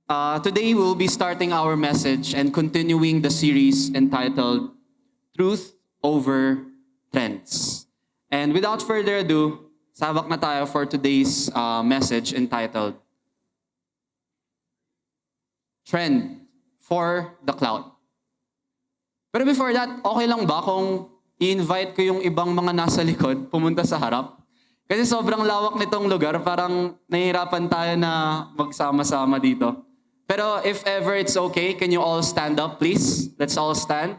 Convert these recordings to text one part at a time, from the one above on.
Today we'll be starting our message and continuing the series entitled Truth Over Trends. And without further ado, sabak na tayo for today's message entitled Trend for the Cloud. Pero before that, okay lang ba kung i-invite ko yung ibang mga nasa likod pumunta sa harap? Kasi sobrang lawak nitong lugar, parang nahihirapan tayo na magsama-sama dito. Pero if ever it's okay, can you all stand up, please? Let's all stand.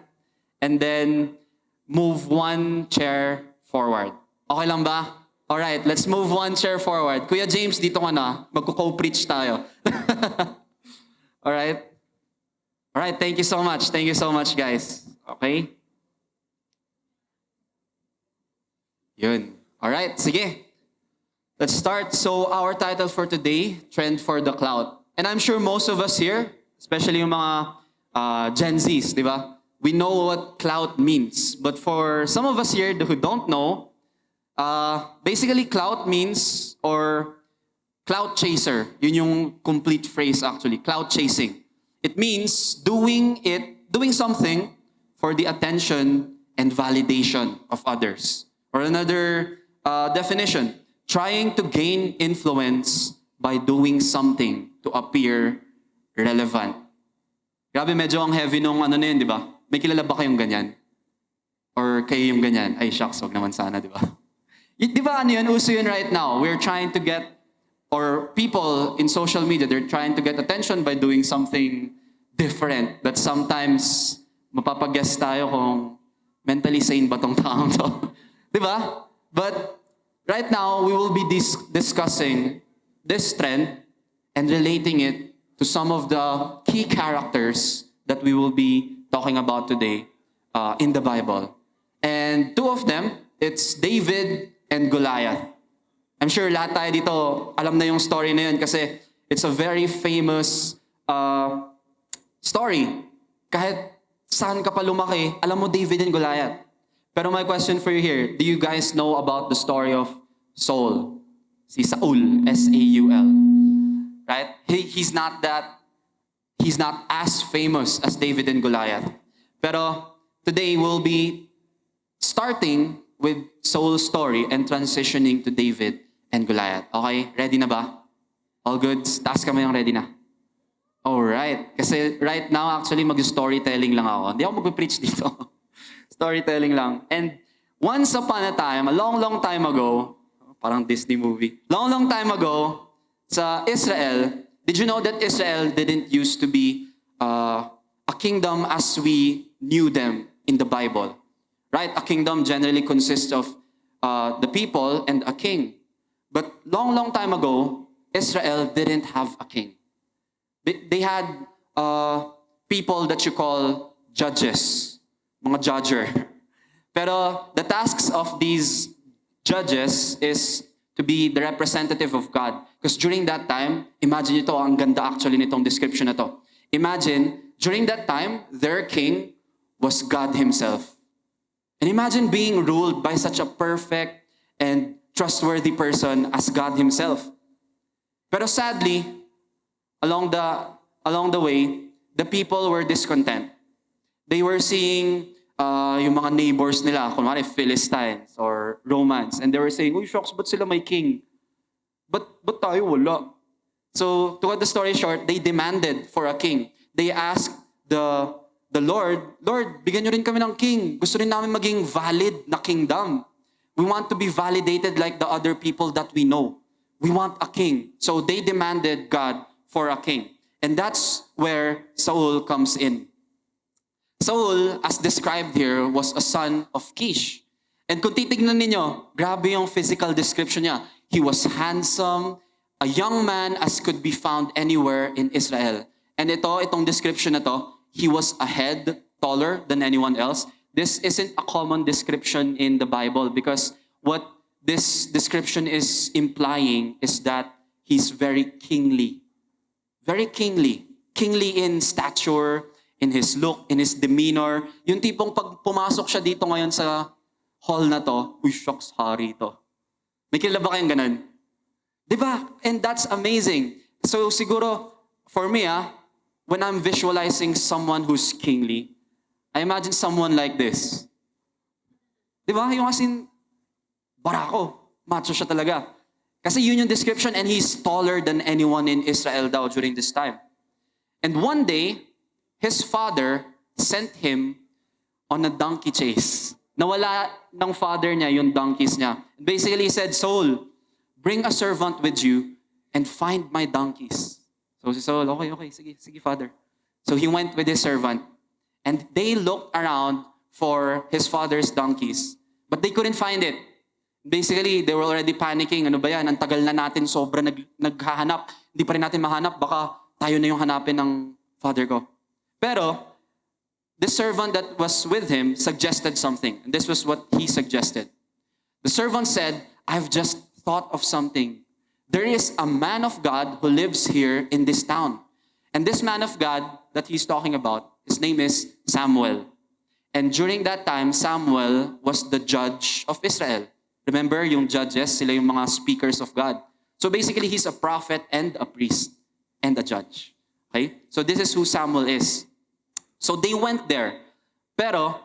And then move one chair forward. Okay lang ba? Alright, let's move one chair forward. Kuya James, dito ka na. Magko-co-preach tayo. Alright? Alright, thank you so much. Thank you so much, guys. Okay? Yun. Alright, sige. Let's start. So our title for today, Trend for the Cloud. And I'm sure most of us here, especially yung mga Gen Zs, di ba? We know what clout means. But for some of us here who don't know, basically clout means, or clout chaser, yun yung complete phrase actually, clout chasing. It means doing something for the attention and validation of others. Or another definition, trying to gain influence by doing something to appear relevant. Grabe, medyo ang heavy nung ano na yun, di ba? May kilala ba kayong ganyan? Or kayo yung ganyan? Ay, shucks, wag naman sana, di ba? Di ba ano yun? Uso yun right now. We're trying to get, or people in social media, they're trying to get attention by doing something different that sometimes mapapag-guess tayo kung mentally sane ba tong taong to. Di ba? But right now, we will be discussing this trend and relating it to some of the key characters that we will be talking about today in the Bible. And two of them, it's David and Goliath. I'm sure lahat tayo dito alam na yung story na yun kasi it's a very famous story. Kahit saan ka pa lumaki, alam mo David and Goliath. Pero my question for you here, do you guys know about the story of Saul? Si Saul, S-A-U-L. Right? He's not as famous as David and Goliath. Pero today we'll be starting with Saul's story and transitioning to David and Goliath. Okay? Ready na ba? All good? Taas kami yung ready na. Alright. Kasi right now actually mag-storytelling lang ako. Hindi ako mag-preach dito. Storytelling lang. And once upon a time, a long time ago, parang Disney movie, long time ago, sa Israel, did you know that Israel didn't used to be a kingdom as we knew them in the Bible? Right? A kingdom generally consists of the people and a king. But long time ago, Israel didn't have a king. They had people that you call judges, mga judger. Pero the tasks of these judges is to be the representative of God. Because during that time, imagine ito, ang ganda actually nitong description na to. Imagine, during that time, their king was God Himself. And imagine being ruled by such a perfect and trustworthy person as God Himself. Pero sadly, along the way, the people were discontent. They were seeing yung mga neighbors nila, kunwari Philistines or Romans, and they were saying, uy, shucks, ba't sila may king? Ba't tayo wala? So, to cut the story short, they demanded for a king. They asked the Lord, bigyan nyo rin kami ng king. Gusto rin namin maging valid na kingdom. We want to be validated like the other people that we know. We want a king. So they demanded God for a king. And that's where Saul comes in. Saul, as described here, was a son of Kish. And kung titignan ninyo, grabe yung physical description niya. He was handsome, a young man as could be found anywhere in Israel. And itong description na to, he was a head taller than anyone else. This isn't a common description in the Bible because what this description is implying is that he's very kingly. Very kingly. Kingly in stature, in his look, in his demeanor. Yung tipong pag pumasok siya dito ngayon sa hall na to, uy, shucks, hari to. May kilala ba kayong ganun? Diba? And that's amazing. So siguro, for me, when I'm visualizing someone who's kingly, I imagine someone like this. Di ba? Yung asin, barako. Macho siya talaga. Kasi yun yung description, and he's taller than anyone in Israel daw during this time. And one day, his father sent him on a donkey chase. Nawala ng father niya yung donkeys niya. Basically, he said, Saul, bring a servant with you and find my donkeys. So si Saul, okay, sige, father. So he went with his servant, and they looked around for his father's donkeys, but they couldn't find it. Basically, they were already panicking. Ano ba yan? Ang tagal na natin, sobra naghahanap. Hindi pa rin natin mahanap. Baka tayo na yung hanapin ng father ko. Pero, the servant that was with him suggested something. And this was what he suggested. The servant said, I've just thought of something. There is a man of God who lives here in this town. And this man of God that he's talking about, his name is Samuel. And during that time, Samuel was the judge of Israel. Remember, yung judges, sila yung mga speakers of God. So basically, he's a prophet and a priest and a judge. Okay? So this is who Samuel is. So they went there. Pero,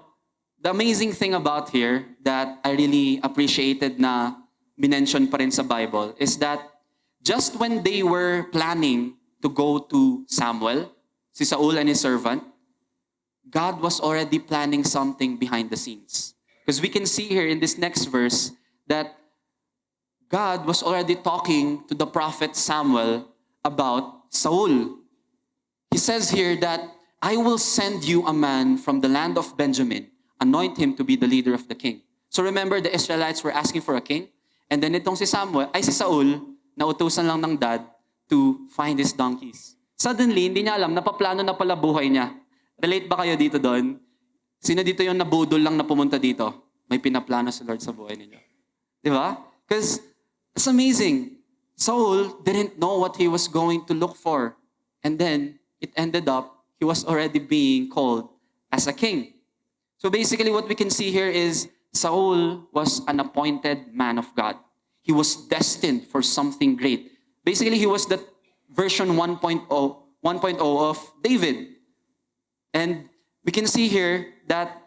the amazing thing about here that I really appreciated na minention pa rin sa Bible is that just when they were planning to go to Samuel, si Saul and his servant, God was already planning something behind the scenes. Because we can see here in this next verse that God was already talking to the prophet Samuel about Saul. He says here that, I will send you a man from the land of Benjamin, anoint him to be the leader of the king. So remember, the Israelites were asking for a king, and then itong si Saul, nautusan lang ng dad to find his donkeys. Suddenly, hindi niya alam, napaplano na pala buhay niya. Relate ba kayo dito doon? Sino dito yung nabudol lang na pumunta dito? May pinaplano si Lord sa buhay ninyo. Di ba? Because it's amazing. Saul didn't know what he was going to look for. And then, it ended up, he was already being called as a king. So basically what we can see here is Saul was an appointed man of God. He was destined for something great. Basically, he was the version 1.0 of David. And we can see here that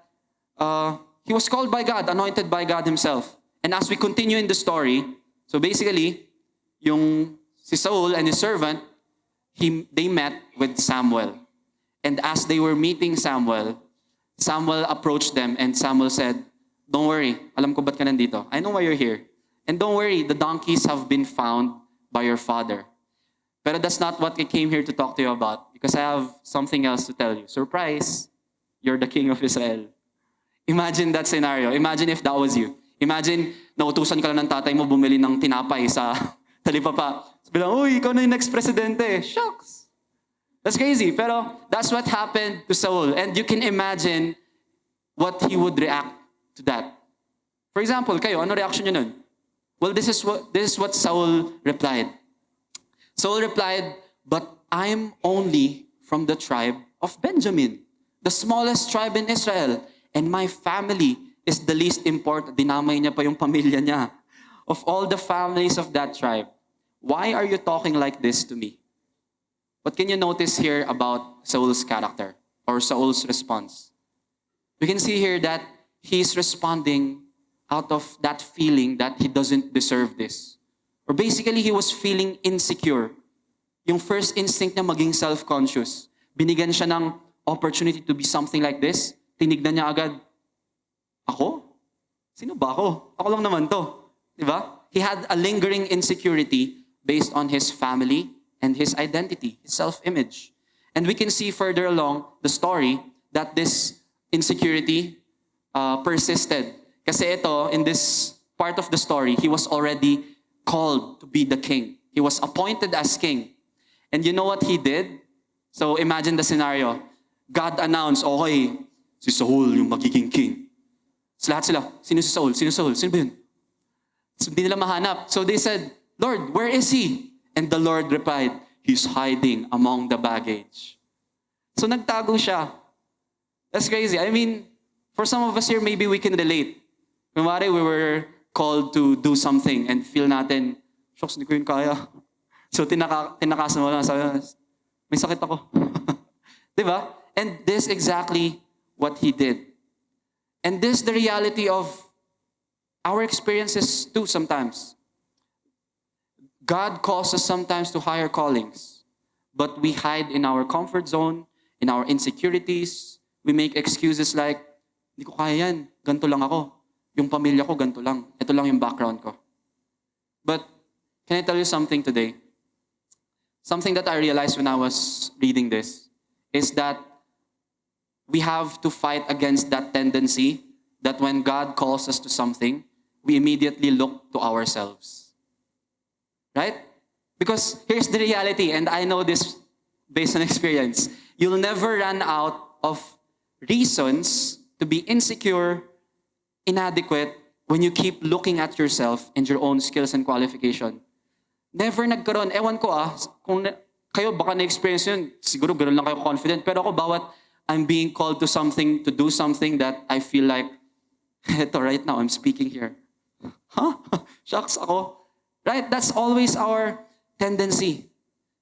he was called by God, anointed by God himself. And as we continue in the story, so basically, yung si Saul and his servant, they met with Samuel. And as they were meeting Samuel, Samuel approached them and Samuel said, don't worry, alam ko ba't ka nandito. I know why you're here. And don't worry, the donkeys have been found by your father. But that's not what I came here to talk to you about, because I have something else to tell you. Surprise, you're the king of Israel. Imagine that scenario. Imagine if that was you. Imagine, nautusan ka lang ng tatay mo bumili ng tinapay sa talipapa. Sabi lang, uy, ikaw na yung next presidente. Shucks. That's crazy. Pero that's what happened to Saul. And you can imagine what he would react to that. For example, kayo, ano reaction nyo nun? Well, this is what Saul replied. Saul replied, but I'm only from the tribe of Benjamin, the smallest tribe in Israel, and my family is the least important. Dinamay niya pa yung pamilya niya. Of all the families of that tribe, why are you talking like this to me? What can you notice here about Saul's character or Saul's response? We can see here that he's responding out of that feeling that he doesn't deserve this. Or basically, he was feeling insecure. Yung first instinct niya maging self-conscious. Binigyan siya ng opportunity to be something like this. Tinignan niya agad, ako? Sino ba ako? Ako lang naman to. Diba? He had a lingering insecurity based on his family and his identity, his self-image. And we can see further along the story that this insecurity persisted. Kasi ito, in this part of the story, he was already called to be the king. He was appointed as king. And you know what he did? So imagine the scenario. God announced, okay, si Saul yung magiging king. So lahat sila, sino si Saul? Sino Saul? Sino ba yun? So hindi nila mahanap. So they said, Lord, where is he? And the Lord replied, he's hiding among the baggage. So nagtago siya. That's crazy. I mean, for some of us here, maybe we can relate. Kumari, we were called to do something and feel natin, shucks, hindi ko yun kaya. So tinakasan mo lang, sabi, may sakit ako. Diba? And this exactly what he did. And this the reality of our experiences too sometimes. God calls us sometimes to higher callings, but we hide in our comfort zone, in our insecurities. We make excuses like, hindi ko kaya yan, ganito lang ako. Yung pamilya ko, ganito lang. Ito lang yung background ko. But can I tell you something today? Something that I realized when I was reading this is that we have to fight against that tendency that when God calls us to something, we immediately look to ourselves. Right? Because here's the reality, and I know this based on experience. You'll never run out of reasons to be insecure, inadequate, when you keep looking at yourself and your own skills and qualification. Never nagkaroon. Ewan ko kung kayo baka na-experience yun, siguro ganoon lang kayo confident. Pero ako, bawat I'm being called to something, to do something that I feel like, eto right now, I'm speaking here. Huh? Shucks ako. Right? That's always our tendency.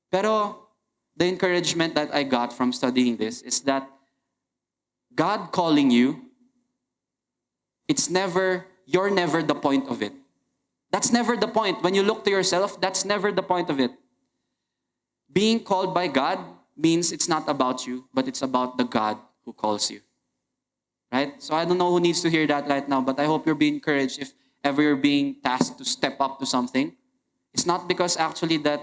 Pero the encouragement that I got from studying this is that God calling you, you're never the point of it. That's never the point. When you look to yourself, that's never the point of it. Being called by God means it's not about you, but it's about the God who calls you. Right? So I don't know who needs to hear that right now, but I hope you're being encouraged if ever you're being tasked to step up to something. It's not because actually that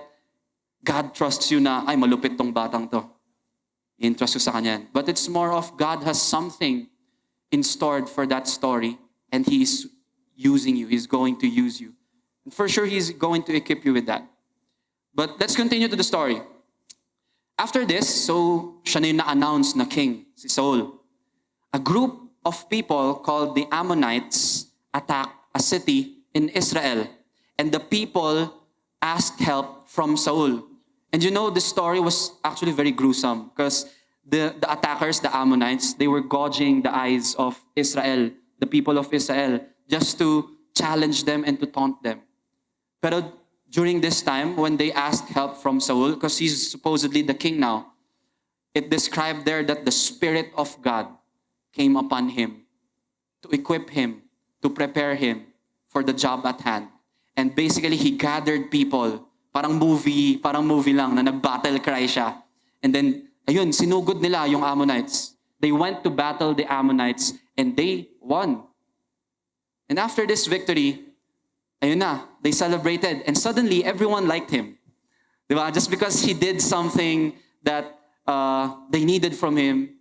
God trusts you na, ay malupit tong batang to. I-entrust you sa kanya. But it's more of God has something in store for that story and He's using you. He's going to use you. And for sure, He's going to equip you with that. But let's continue to the story. After this, so siya na yung na-announce na king, si Saul. A group of people called the Ammonites attacked a city in Israel. And the people asked help from Saul. And you know, the story was actually very gruesome because the attackers, the Ammonites, they were gouging the eyes of Israel, the people of Israel, just to challenge them and to taunt them. Pero during this time, when they asked help from Saul, because he's supposedly the king now, it described there that the Spirit of God came upon him to equip him, to prepare him for the job at hand. And basically, he gathered people, parang movie lang, na nag-battle cry siya. And then, ayun, sinugod nila yung Ammonites. They went to battle the Ammonites and they won. And after this victory, ayun na, they celebrated. And suddenly, everyone liked him. Diba? Just because he did something that they needed from him,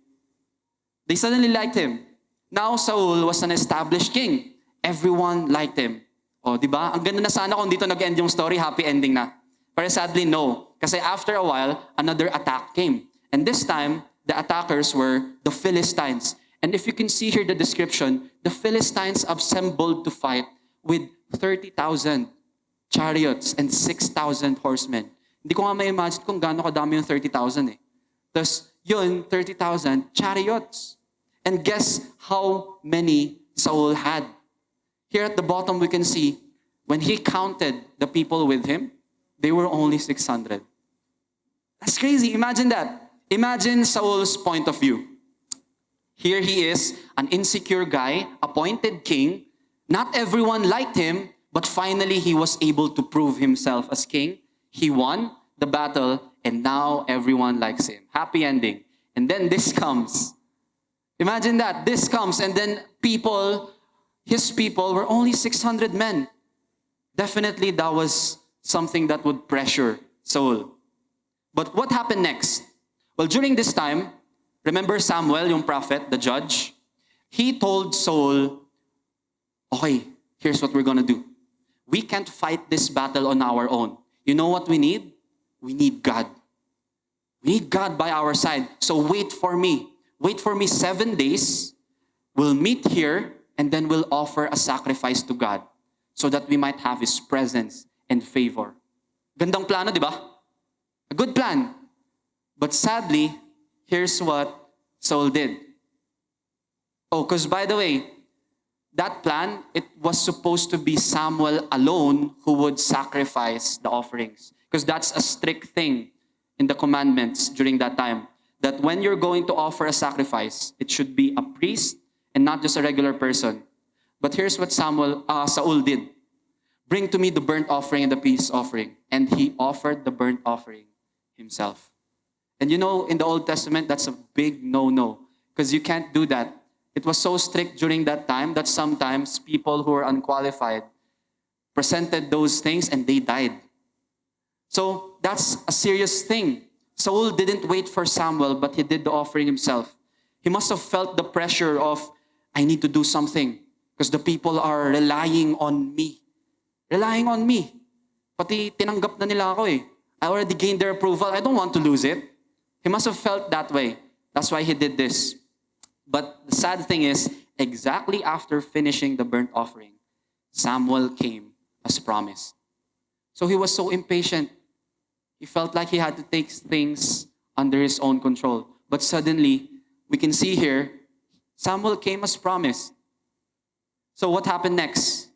they suddenly liked him. Now, Saul was an established king. Everyone liked him. O, diba? Ang ganda na sana kung dito nag-end yung story, happy ending na. Pero sadly, no. Kasi after a while, another attack came. And this time, the attackers were the Philistines. And if you can see here the description, the Philistines assembled to fight with 30,000 chariots and 6,000 horsemen. Hindi ko nga ma-imagine kung gaano kadami yung 30,000 eh. Tapos yun, 30,000 chariots. And guess how many Saul had? Here at the bottom we can see, when he counted the people with him, they were only 600. That's crazy. Imagine that. Imagine Saul's point of view. Here he is, an insecure guy, appointed king. Not everyone liked him, but finally he was able to prove himself as king. He won the battle, and now everyone likes him. Happy ending. And then this comes. Imagine that. This comes, and then his people were only 600 men. Definitely that was something that would pressure Saul. But what happened next? Well, during this time, remember Samuel, yung prophet, the judge? He told Saul, okay, here's what we're gonna do. We can't fight this battle on our own. You know what we need? We need God. We need God by our side. So wait for me. Wait for me 7 days. We'll meet here and then we'll offer a sacrifice to God so that we might have His presence and favor. Gandang plano, di ba? A good plan. But sadly, here's what Saul did. Oh, because by the way, that plan, it was supposed to be Samuel alone who would sacrifice the offerings. Because that's a strict thing in the commandments during that time that when you're going to offer a sacrifice, it should be a priest and not just a regular person. But here's what Saul did. Bring to me the burnt offering and the peace offering. And he offered the burnt offering himself. And you know, in the Old Testament, that's a big no-no. Because you can't do that. It was so strict during that time that sometimes people who were unqualified presented those things and they died. So that's a serious thing. Saul didn't wait for Samuel, but he did the offering himself. He must have felt the pressure of, I need to do something because the people are relying on me. Relying on me. Pati tinanggap na nila ako eh. I already gained their approval. I don't want to lose it. He must have felt that way. That's why he did this. But the sad thing is, exactly after finishing the burnt offering, Samuel came as promised. So he was so impatient. He felt like he had to take things under his own control. But suddenly, we can see here, Samuel came as promised. So what happened next?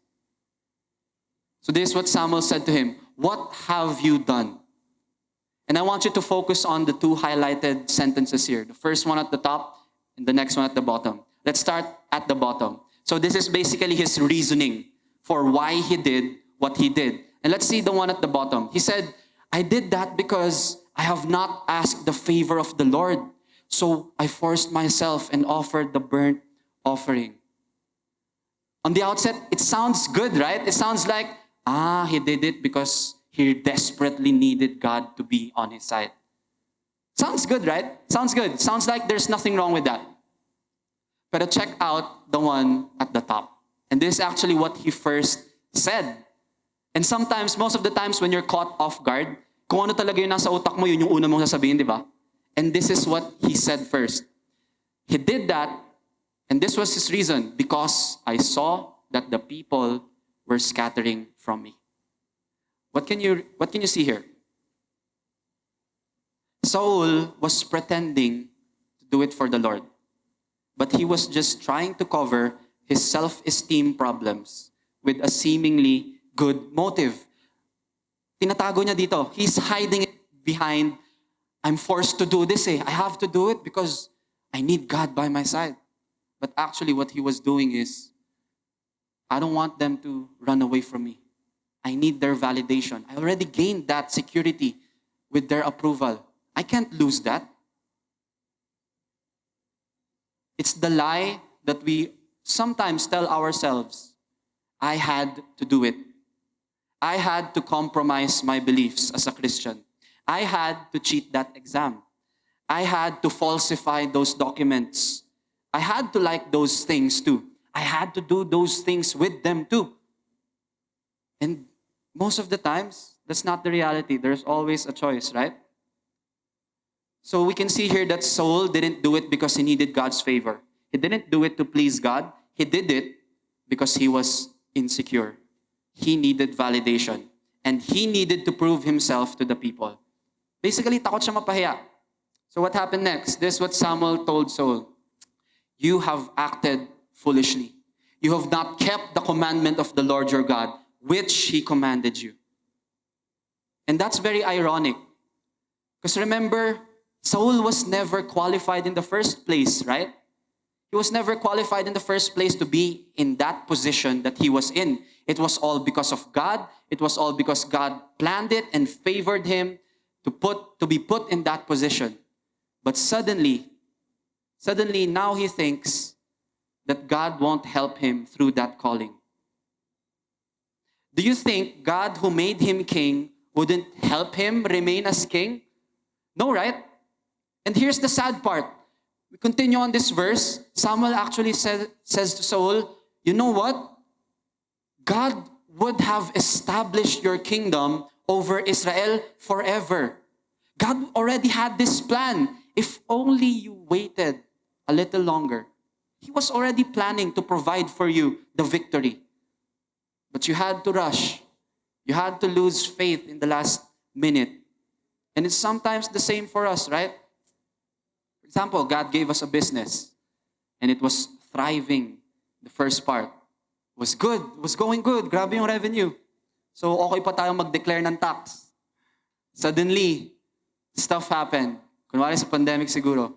So this is what Samuel said to him. What have you done? And I want you to focus on the two highlighted sentences here. The first one at the top and the next one at the bottom. Let's start at the bottom. So this is basically his reasoning for why he did what he did. And let's see the one at the bottom. He said, I did that because I have not asked the favor of the Lord. So I forced myself and offered the burnt offering. On the outset, it sounds good, right? It sounds like, he did it because he desperately needed God to be on his side. Sounds good, right? Sounds good. Sounds like there's nothing wrong with that. But check out the one at the top. And this is actually what he first said. And sometimes, most of the times when you're caught off guard, kung ano talaga yung nasa utak mo, yun yung una mong sasabihin, di ba? And this is what he said first. He did that, and this was his reason, because I saw that the people were scattering from me. What can you see here? Saul was pretending to do it for the Lord. But he was just trying to cover his self-esteem problems with a seemingly good motive. Tinatago niya dito. He's hiding it behind, I'm forced to do this I have to do it because I need God by my side. But actually what he was doing is, I don't want them to run away from me. I need their validation. I already gained that security with their approval. I can't lose that. It's the lie that we sometimes tell ourselves. I had to do it. I had to compromise my beliefs as a Christian. I had to cheat that exam. I had to falsify those documents. I had to like those things too. I had to do those things with them too. And most of the times, that's not the reality. There's always a choice, right? So we can see here that Saul didn't do it because he needed God's favor. He didn't do it to please God. He did it because he was insecure. He needed validation. And he needed to prove himself to the people. Basically, takot siya mapahiya. So what happened next? This is what Samuel told Saul. You have acted foolishly. You have not kept the commandment of the Lord your God, which he commanded you. And that's very ironic. Because remember, Saul was never qualified in the first place, right? He was never qualified in the first place to be in that position that he was in. It was all because of God. It was all because God planned it and favored him to be put in that position. But suddenly now he thinks that God won't help him through that calling. Do you think God who made him king wouldn't help him remain as king? No, right? And here's the sad part. We continue on this verse. Samuel actually says to Saul, you know what? God would have established your kingdom over Israel forever. God already had this plan. If only you waited a little longer. He was already planning to provide for you the victory. But you had to rush. You had to lose faith in the last minute. And it's sometimes the same for us, right? For example, God gave us a business and it was thriving. The first part was good, was going good, grabe yung revenue. So okay pa tayo mag-declare ng tax. Suddenly, stuff happened. Kunwari sa pandemic siguro.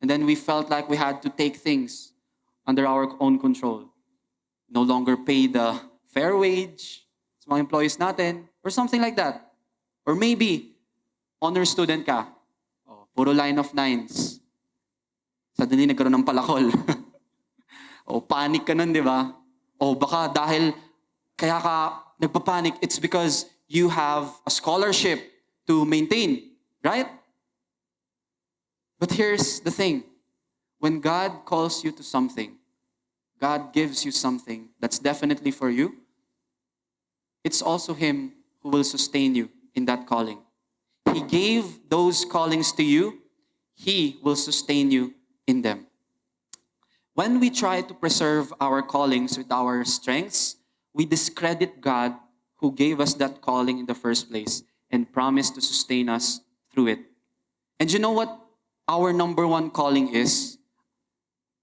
And then we felt like we had to take things under our own control. No longer pay the fair wage sa mga employees natin, or something like that. Or maybe, honor student ka. Oh, puro line of nines. Suddenly, nagkaroon ng palakol. O panic ka nun, di ba? O baka dahil kaya ka nagpapanik, it's because you have a scholarship to maintain, right? But here's the thing. When God calls you to something, God gives you something that's definitely for you, it's also Him who will sustain you in that calling. He gave those callings to you, He will sustain you in them. When we try to preserve our callings with our strengths, we discredit God who gave us that calling in the first place and promised to sustain us through it. And you know what our number one calling is?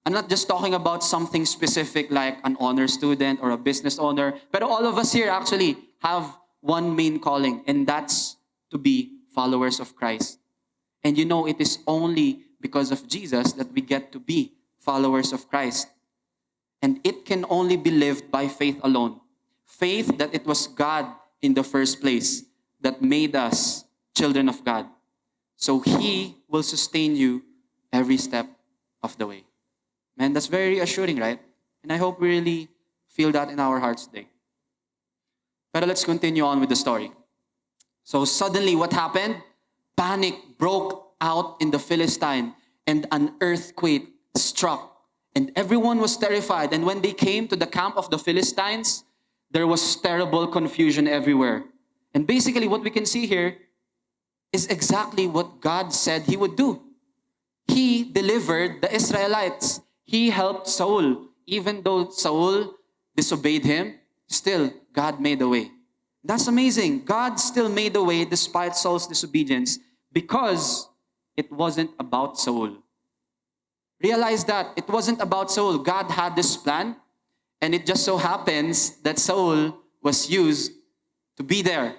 I'm not just talking about something specific like an honor student or a business owner, but all of us here actually have one main calling, and that's to be followers of Christ. And you know, it is only because of Jesus that we get to be followers of Christ. And it can only be lived by faith alone. Faith that it was God in the first place that made us children of God. So He will sustain you every step of the way. Man, that's very reassuring, right? And I hope we really feel that in our hearts today. But let's continue on with the story. So suddenly what happened? Panic broke out in the Philistine and an earthquake struck. And everyone was terrified. And when they came to the camp of the Philistines, there was terrible confusion everywhere. And basically what we can see here is exactly what God said He would do. He delivered the Israelites. He helped Saul. Even though Saul disobeyed Him, still God made a way. That's amazing. God still made a way despite Saul's disobedience because it wasn't about Saul. Realize that it wasn't about Saul. God had this plan, and it just so happens that Saul was used to be there.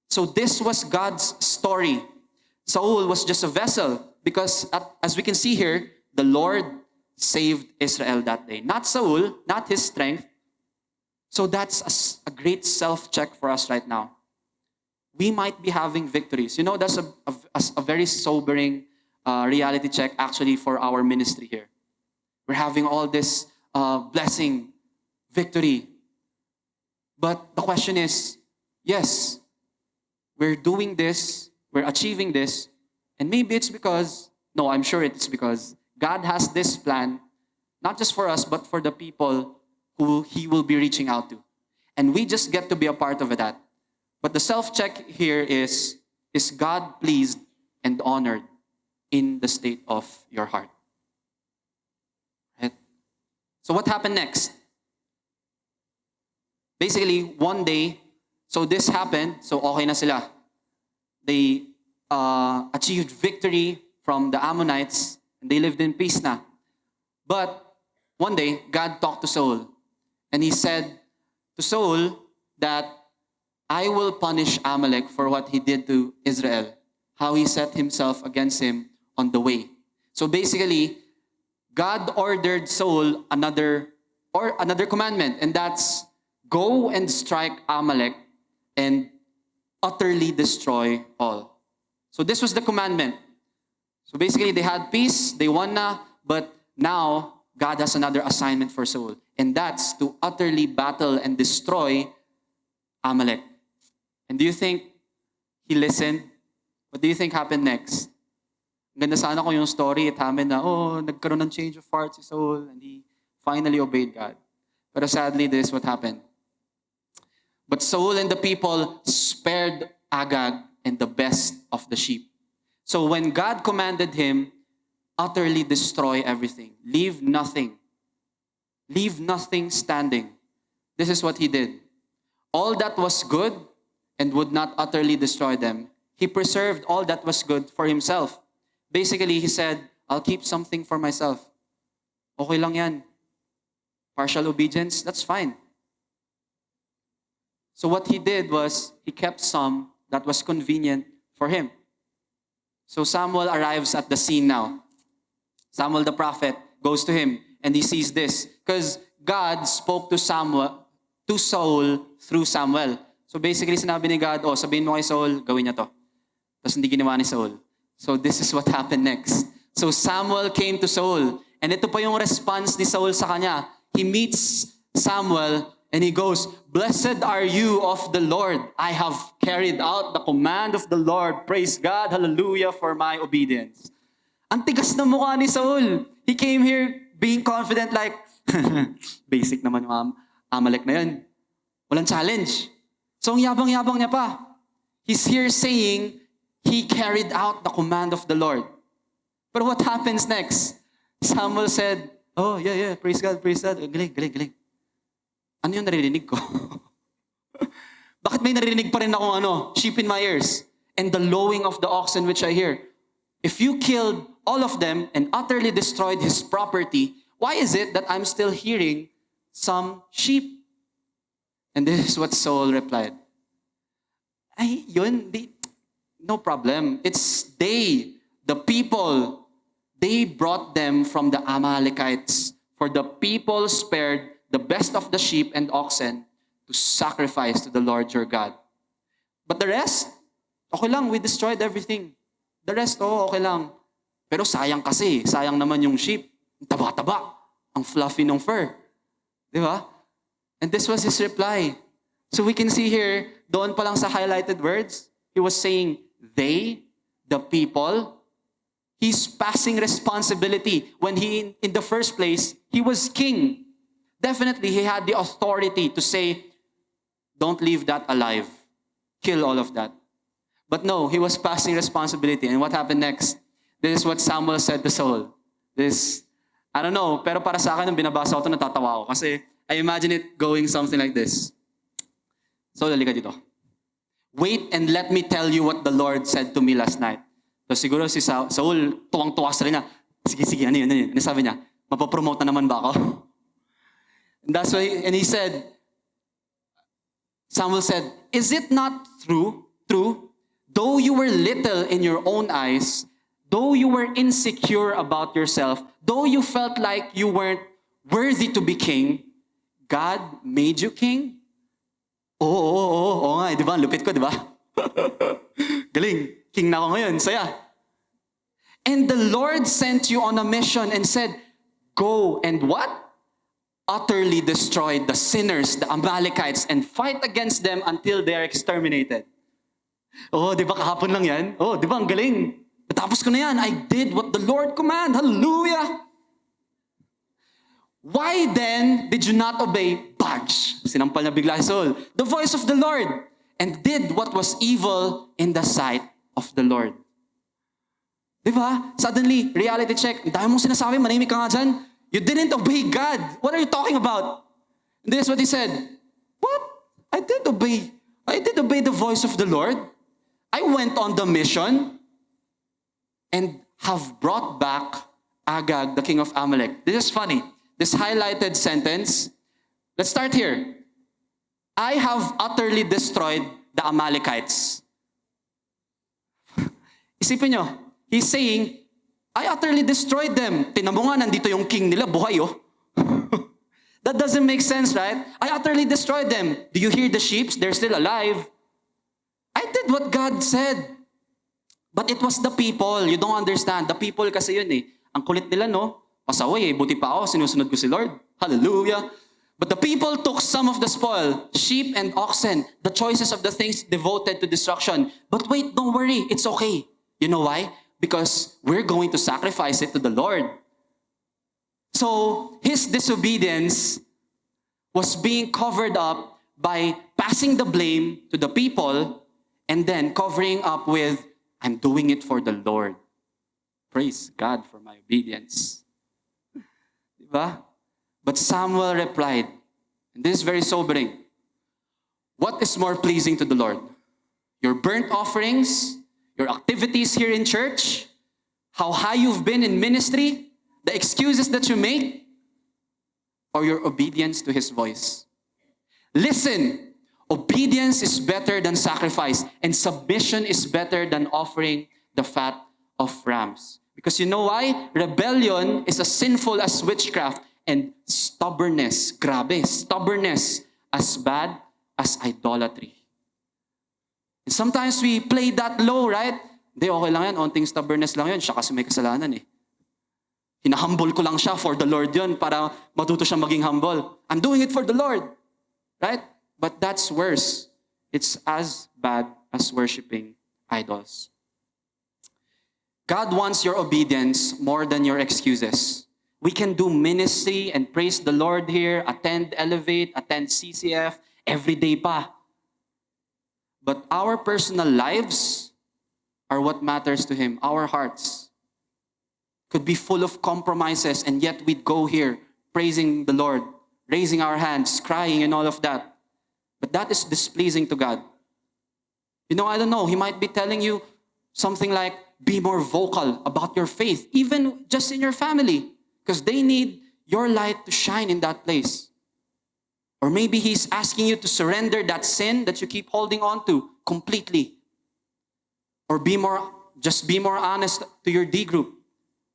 So this was God's story. Saul was just a vessel because as we can see here, the Lord saved Israel that day. Not Saul, not his strength. So that's a great self-check for us right now. We might be having victories. You know, that's a very sobering reality check actually for our ministry here. We're having all this blessing, victory. But the question is, yes, we're doing this, we're achieving this, and maybe it's because, no, I'm sure it's because God has this plan, not just for us, but for the people who He will be reaching out to. And we just get to be a part of that. But the self-check here is God pleased and honored in the state of your heart? Right? So what happened next? Basically, one day, so this happened, so okay na sila. They achieved victory from the Ammonites, and they lived in peace na. But one day, God talked to Saul, and He said to Saul that I will punish Amalek for what he did to Israel, how he set himself against him on the way. So basically, God ordered Saul another commandment, and that's go and strike Amalek and utterly destroy all. So this was the commandment. So basically, they had peace, they won na, but now God has another assignment for Saul, and that's to utterly battle and destroy Amalek. And do you think he listened? What do you think happened next? Ganda sana ko yung story, it happened na, nagkaroon ng change of heart si Saul, and he finally obeyed God. But sadly, this is what happened. But Saul and the people spared Agag and the best of the sheep. So when God commanded him, utterly destroy everything. Leave nothing. Leave nothing standing. This is what he did. All that was good and would not utterly destroy them. He preserved all that was good for himself. Basically, he said, I'll keep something for myself. Okay lang yan. Partial obedience, that's fine. So what he did was, he kept some that was convenient for him. So Samuel arrives at the scene now. Samuel the prophet goes to him and he sees this. Because God spoke to Saul through Samuel. So basically sinabi ni God, sabihin mo kay Saul, gawin niya to. Tapos hindi ginawa ni Saul. So this is what happened next. So Samuel came to Saul. And ito pa yung response ni Saul sa kanya. He meets Samuel and he goes, "Blessed are you of the Lord. I have carried out the command of the Lord. Praise God, hallelujah, for my obedience." Ang tigas na mukha ni Saul. He came here being confident like, basic naman yung Amalek na yan. Walang challenge. So ang yabang-yabang niya pa. He's here saying, he carried out the command of the Lord. But what happens next? Samuel said, yeah, praise God. Galing. Ano yung naririnig ko? Bakit may naririnig pa rin akong sheep in my ears? And the lowing of the oxen which I hear. If you killed all of them and utterly destroyed his property, why is it that I'm still hearing some sheep? And this is what Saul replied. No problem. It's the people, they brought them from the Amalekites. For the people spared the best of the sheep and oxen to sacrifice to the Lord your God. But the rest, okay lang, we destroyed everything. The rest, okay lang. Pero sayang naman yung sheep. Ang taba-taba, ang fluffy ng fur. Di ba? And this was his reply. So we can see here, doon pa lang sa highlighted words, he was saying, they, the people, he's passing responsibility. When in the first place, he was king. Definitely, he had the authority to say, don't leave that alive. Kill all of that. But no, he was passing responsibility. And what happened next? This is what Samuel said to Saul. I don't know, pero para sa akin, nung binabasa ko ito, natatawa ako. Kasi I imagine it going something like this. Saul, halika dito. Wait and let me tell you what the Lord said to me last night. So siguro si Saul, tuwang-tuwa sa rin niya. Sige, ano yun? Ano sabi niya? Mapapromote na naman ba ako? And he said, Samuel said, is it not true, though you were little in your own eyes, though you were insecure about yourself, though you felt like you weren't worthy to be king, God made you king? Oo nga, di ba? Lupit ko, di ba? Galing, king na ako ngayon, saya. And the Lord sent you on a mission and said, go and what? Utterly destroy the sinners, the Amalekites, and fight against them until they are exterminated. Di ba kahapon lang yan? Di ba ang galing? Natapos ko na yan. I did what the Lord command. Hallelujah! Why then did you not obey? Badge. Sinampal na bigla si Saul. The voice of the Lord. And did what was evil in the sight of the Lord. Di ba? Suddenly, reality check. Dahil mong sinasabi, manahimik ka nga dyan. You didn't obey God. What are you talking about? And this is what he said. What? I did obey the voice of the Lord. I went on the mission and have brought back Agag, the king of Amalek. This is funny. This highlighted sentence. Let's start here. I have utterly destroyed the Amalekites. Isipin nyo, he's saying, I utterly destroyed them. Tinan mo nga, nandito yung king nila, buhay That doesn't make sense, right? I utterly destroyed them. Do you hear the sheep? They're still alive. I did what God said. But it was the people. You don't understand. The people kasi yun Ang kulit nila, no? Pasaway Buti pa ako, sinusunod ko si Lord. Hallelujah. But the people took some of the spoil, sheep and oxen, the choices of the things devoted to destruction. But wait, don't worry. It's okay. You know why? Because we're going to sacrifice it to the Lord. So, his disobedience was being covered up by passing the blame to the people and then covering up with, I'm doing it for the Lord. Praise God for my obedience. Diba? But Samuel replied, and this is very sobering, what is more pleasing to the Lord? Your burnt offerings, your activities here in church, how high you've been in ministry, the excuses that you make, or your obedience to His voice. Listen, obedience is better than sacrifice, and submission is better than offering the fat of rams. Because you know why? Rebellion is as sinful as witchcraft, and stubbornness, grabe, stubbornness as bad as idolatry. And sometimes we play that low, right? Hindi, okay lang yan, onting stubbornness lang yun, siya kasi may kasalanan eh. Hinahumble ko lang siya for the Lord yun para matuto siya maging humble. I'm doing it for the Lord. Right? But that's worse. It's as bad as worshiping idols. God wants your obedience more than your excuses. We can do ministry and praise the Lord here, attend Elevate, attend CCF, every day pa. But our personal lives are what matters to Him. Our hearts could be full of compromises, and yet we'd go here praising the Lord, raising our hands, crying and all of that. But that is displeasing to God. You know, I don't know, He might be telling you something like, be more vocal about your faith, even just in your family, because they need your light to shine in that place. Or maybe He's asking you to surrender that sin that you keep holding on to completely. Or be more honest to your D group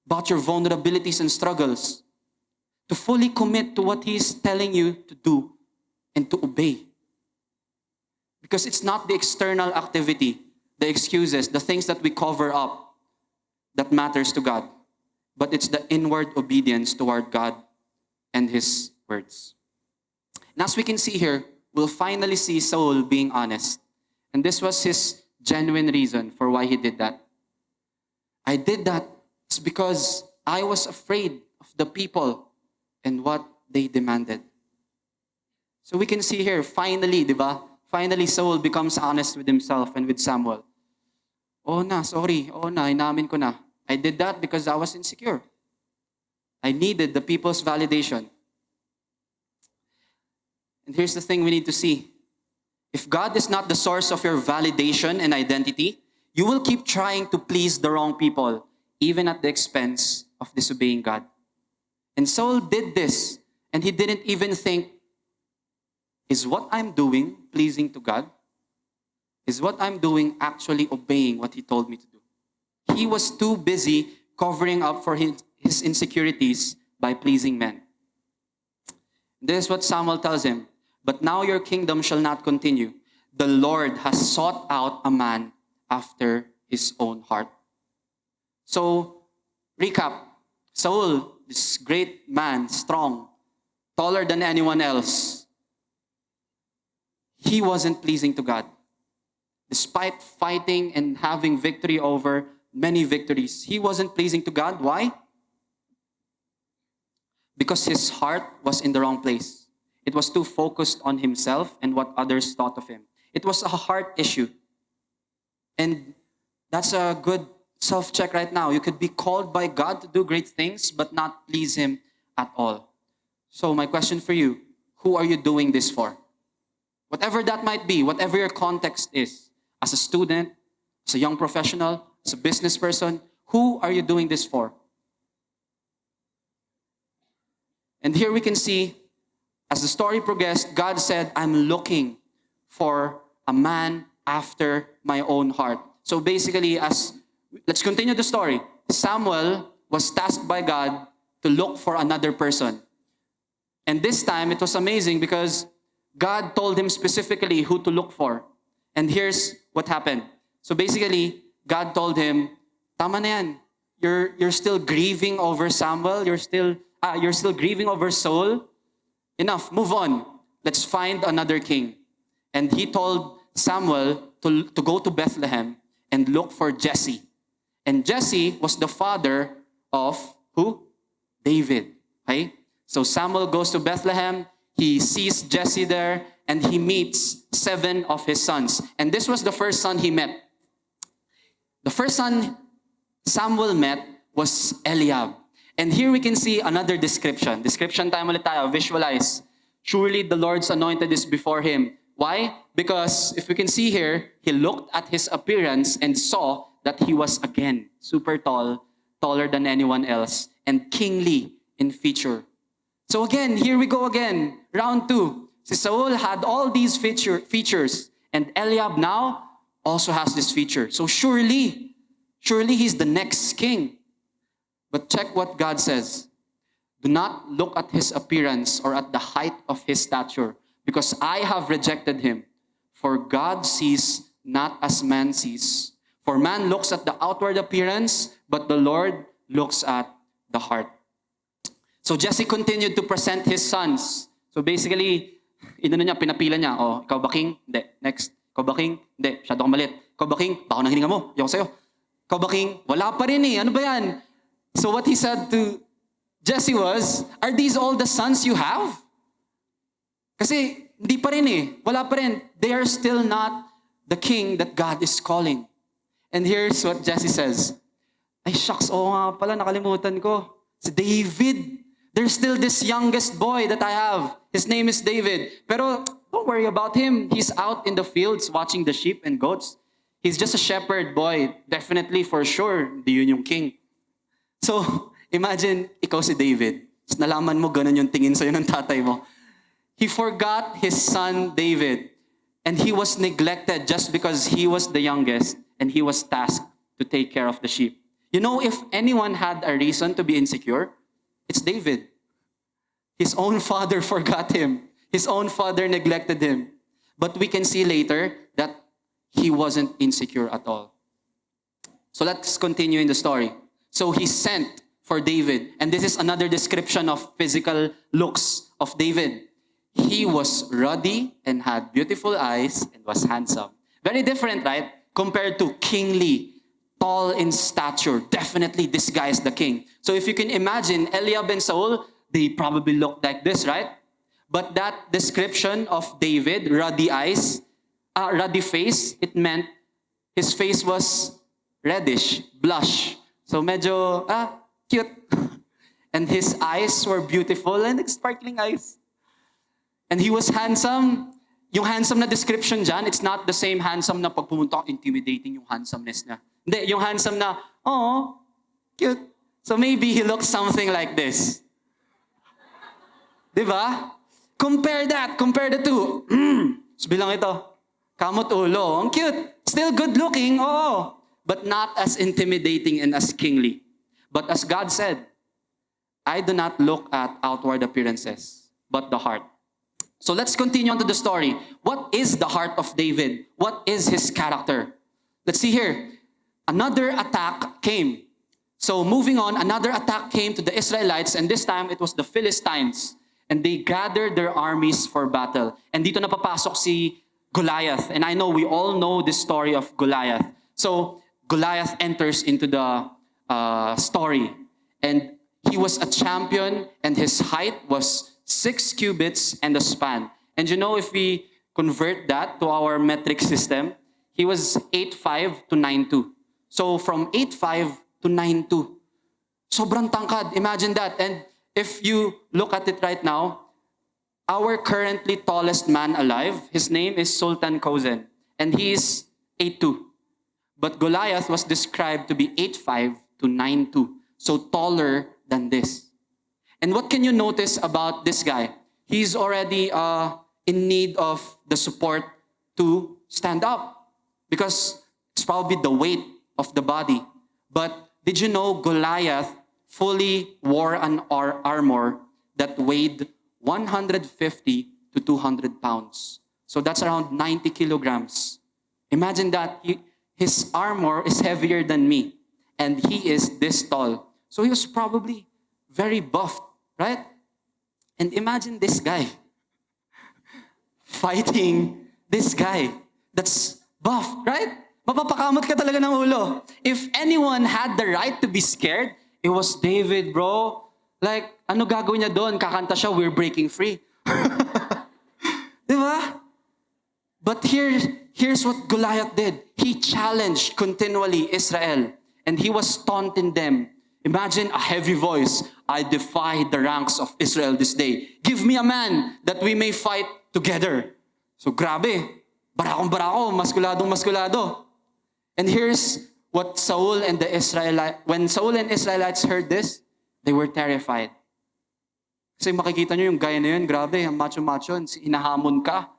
about your vulnerabilities and struggles. To fully commit to what He's telling you to do and to obey. Because it's not the external activity, the excuses, the things that we cover up that matters to God. But it's the inward obedience toward God and His words. And as we can see here, we'll finally see Saul being honest. And this was his genuine reason for why he did that. I did that because I was afraid of the people and what they demanded. So we can see here, finally, di ba? Finally, Saul becomes honest with himself and with Samuel. Sorry, inamin ko na. I did that because I was insecure. I needed the people's validation. And here's the thing we need to see. If God is not the source of your validation and identity, you will keep trying to please the wrong people, even at the expense of disobeying God. And Saul did this, and he didn't even think, is what I'm doing pleasing to God? Is what I'm doing actually obeying what He told me to do? He was too busy covering up for his insecurities by pleasing men. This is what Samuel tells him. But now your kingdom shall not continue. The Lord has sought out a man after His own heart. So, recap. Saul, this great man, strong, taller than anyone else, he wasn't pleasing to God. Despite fighting and having victory over many victories, he wasn't pleasing to God. Why? Because his heart was in the wrong place. It was too focused on himself and what others thought of him. It was a heart issue. And that's a good self-check right now. You could be called by God to do great things, but not please Him at all. So my question for you, who are you doing this for? Whatever that might be, whatever your context is, as a student, as a young professional, as a business person, who are you doing this for? And here we can see, as the story progressed, God said, I'm looking for a man after my own heart. So basically, let's continue the story. Samuel was tasked by God to look for another person. And this time, it was amazing because God told him specifically who to look for. And here's what happened. So basically, God told him, tama na yan. You're still grieving over Samuel. You're still grieving over Saul. Enough, move on. Let's find another king. And he told Samuel to go to Bethlehem and look for Jesse. And Jesse was the father of who? David. Okay? So Samuel goes to Bethlehem. He sees Jesse there, and he meets 7 of his sons. And this was the first son he met. The first son Samuel met was Eliab. And here we can see another description. Description time ulit tayo. Visualize. Surely the Lord's anointed is before him. Why? Because if we can see here, he looked at his appearance and saw that he was again super tall, taller than anyone else, and kingly in feature. So again, here we go again. Round 2. Si Saul had all these features, and Eliab now also has this feature. So surely Surely he's the next king. But check what God says. Do not look at his appearance or at the height of his stature, because I have rejected him. For God sees not as man sees. For man looks at the outward appearance, but the Lord looks at the heart. So Jesse continued to present his sons. So basically, pinapila niya. Oh, ikaw ba king? Hindi. Next. Ikaw ba king? Hindi. Masyado kang malit. Ikaw ba king? Baka nang hininga mo. Ayoko sa'yo. Ikaw ba king? Wala pa rin eh. Ano ba yan? So what he said to Jesse was, are these all the sons you have? Kasi hindi pa rin eh. Wala pa rin. They are still not the king that God is calling. And here's what Jesse says. Ay shucks, oo nga pala, nakalimutan ko. Si David. There's still this youngest boy that I have. His name is David. Pero don't worry about him. He's out in the fields watching the sheep and goats. He's just a shepherd boy. Definitely, for sure, di yun yung king. So, imagine, ikaw si David. Nalaman mo, ganun yung tingin sa'yo ng tatay mo. He forgot his son David. And he was neglected just because he was the youngest and he was tasked to take care of the sheep. You know, if anyone had a reason to be insecure, it's David. His own father forgot him. His own father neglected him. But we can see later that he wasn't insecure at all. So let's continue in the story. So he sent for David. And this is another description of physical looks of David. He was ruddy and had beautiful eyes and was handsome. Very different, right? Compared to kingly, tall in stature. Definitely this guy is the king. So if you can imagine, Eliab and Saul, they probably looked like this, right? But that description of David, ruddy eyes, ruddy face, it meant his face was reddish, blush. So medyo, cute. And his eyes were beautiful and sparkling eyes. And he was handsome. Yung handsome na description dyan, it's not the same handsome na pag pumunta, intimidating yung handsomeness niya. Hindi, yung handsome na, oh, cute. So maybe he looks something like this. Diba? Compare the two. So bilang ito, kamot ulo, ang cute. Still good looking, oo. But not as intimidating and as kingly. But as God said, I do not look at outward appearances, but the heart. So let's continue on to the story. What is the heart of David? What is his character? Let's see here. Another attack came. So moving on, another attack came to the Israelites, and this time it was the Philistines. And they gathered their armies for battle. And dito napapasok si Goliath. And I know we all know this story of Goliath. So Goliath enters into the story. And he was a champion, and his height was 6 cubits and a span. And you know, if we convert that to our metric system, he was 8'5" to 9'2". So from 8'5" to 9'2". Sobrang tangkad. Imagine that. And if you look at it right now, our currently tallest man alive, his name is Sultan Kozen. And he is 8'2". But Goliath was described to be 8'5" to 9'2". So taller than this. And what can you notice about this guy? He's already in need of the support to stand up because it's probably the weight of the body. But did you know Goliath fully wore an armor that weighed 150 to 200 pounds? So that's around 90 kilograms. Imagine that. His armor is heavier than me, and he is this tall. So he was probably very buffed. Right? And imagine this guy fighting this guy that's buff, right? Mapapakamot ka talaga ng ulo. If anyone had the right to be scared, it was David, bro. Like, ano gagawin niya doon? Kakanta siya, "We're Breaking Free." Diba? But here's what Goliath did. He challenged continually Israel, and he was taunting them. Imagine a heavy voice. "I defy the ranks of Israel this day. Give me a man that we may fight together." So grabe. Barakong barako, maskuladong maskulado. And here's what when Saul and Israelites heard this, they were terrified. Kasi makikita nyo yung guy na yun, grabe, macho-macho, hinahamon ka.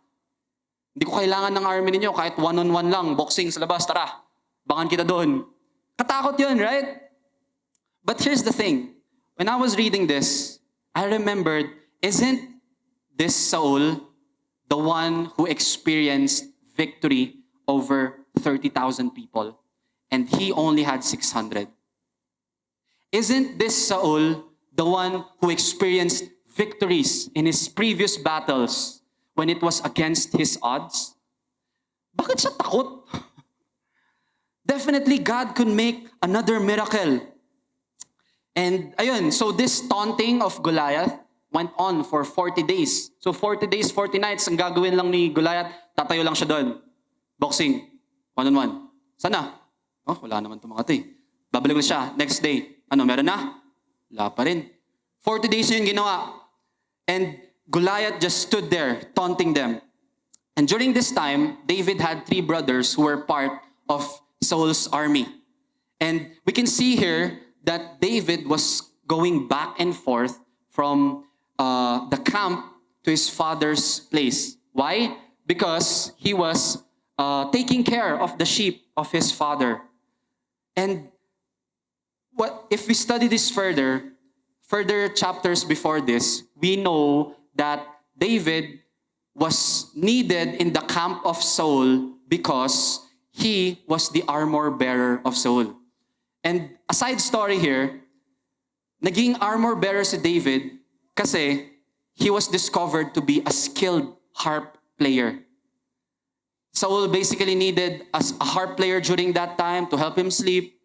Hindi ko kailangan ng army ninyo, kahit one-on-one lang, boxing sa labas, tara, bangan kita doon. Katakot yun, right? But here's the thing. When I was reading this, I remembered, isn't this Saul the one who experienced victory over 30,000 people? And he only had 600. Isn't this Saul the one who experienced victories in his previous battles when it was against his odds? Bakit siya takot? Definitely God could make another miracle. And ayun, so this taunting of Goliath went on for 40 days. So 40 days, 40 nights, ang gagawin lang ni Goliath, tatayo lang siya doon. Boxing, one-on-one. Sana? Oh, wala naman itong mga ito eh. Babalik na siya, next day. Ano, meron na? Wala pa rin. 40 days yun ginawa. And Goliath just stood there, taunting them. And during this time, David had 3 brothers who were part of Saul's army. And we can see here that David was going back and forth from the camp to his father's place. Why? Because he was taking care of the sheep of his father. And what if we study this further chapters before this, we know that David was needed in the camp of Saul because he was the armor bearer of Saul. And a side story here, naging armor bearer si David kasi he was discovered to be a skilled harp player. Saul basically needed a harp player during that time to help him sleep.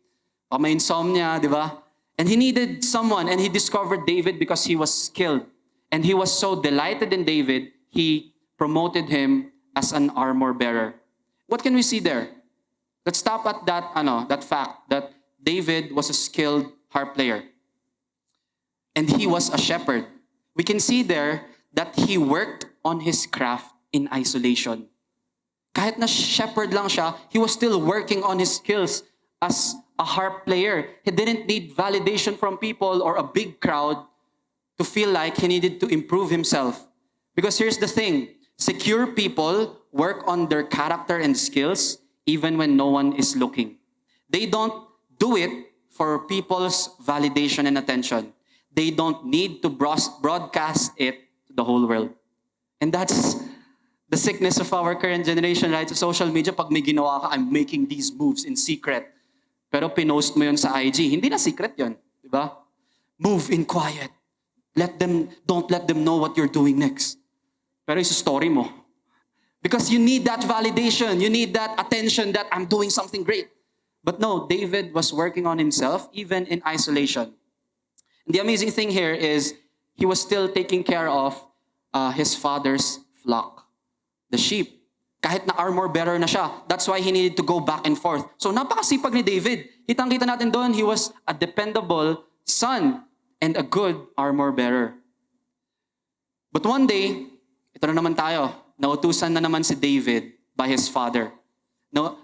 May insomnia, di ba? And he needed someone, and he discovered David because he was skilled. And he was so delighted in David, he promoted him as an armor bearer. What can we see there? Let's stop at that fact that David was a skilled harp player. And he was a shepherd. We can see there that he worked on his craft in isolation. Kahit na shepherd lang siya, he was still working on his skills as a harp player. He didn't need validation from people or a big crowd to feel like he needed to improve himself. Because here's the thing, secure people work on their character and skills even when no one is looking. They don't do it for people's validation and attention. They don't need to broadcast it to the whole world. And that's the sickness of our current generation, right? Sa social media, pag may ginawa ka, I'm making these moves in secret. Pero pinost mo yun sa IG. Hindi na secret yun. Di ba? Move in quiet. Don't let them know what you're doing next. Pero yung story mo. Because you need that validation. You need that attention that I'm doing something great. But no, David was working on himself, even in isolation. And the amazing thing here is he was still taking care of his father's flock, the sheep. Kahit na armor bearer na siya. That's why he needed to go back and forth. So napakasipag ni David. Kitang-kita natin doon, he was a dependable son and a good armor bearer. But one day, ito na naman tayo, nautusan na naman si David by his father. No,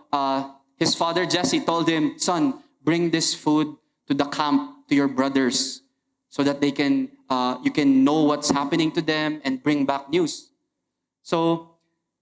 his father Jesse told him, son, bring this food to the camp to your brothers so that you can know what's happening to them and bring back news. So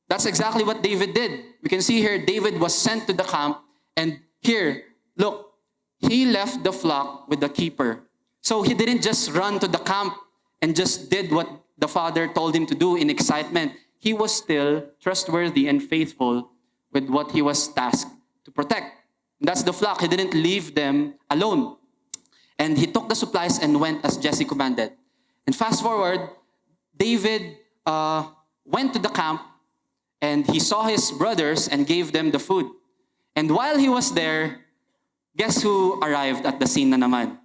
that's exactly what David did. We can see here, David was sent to the camp, and here, look, he left the flock with the keeper. So he didn't just run to the camp and just did what the father told him to do in excitement. He was still trustworthy and faithful with what he was tasked to protect. And that's the flock. He didn't leave them alone. And he took the supplies and went as Jesse commanded. And fast forward, David went to the camp, and he saw his brothers and gave them the food. And while he was there, guess who arrived at the scene na naman?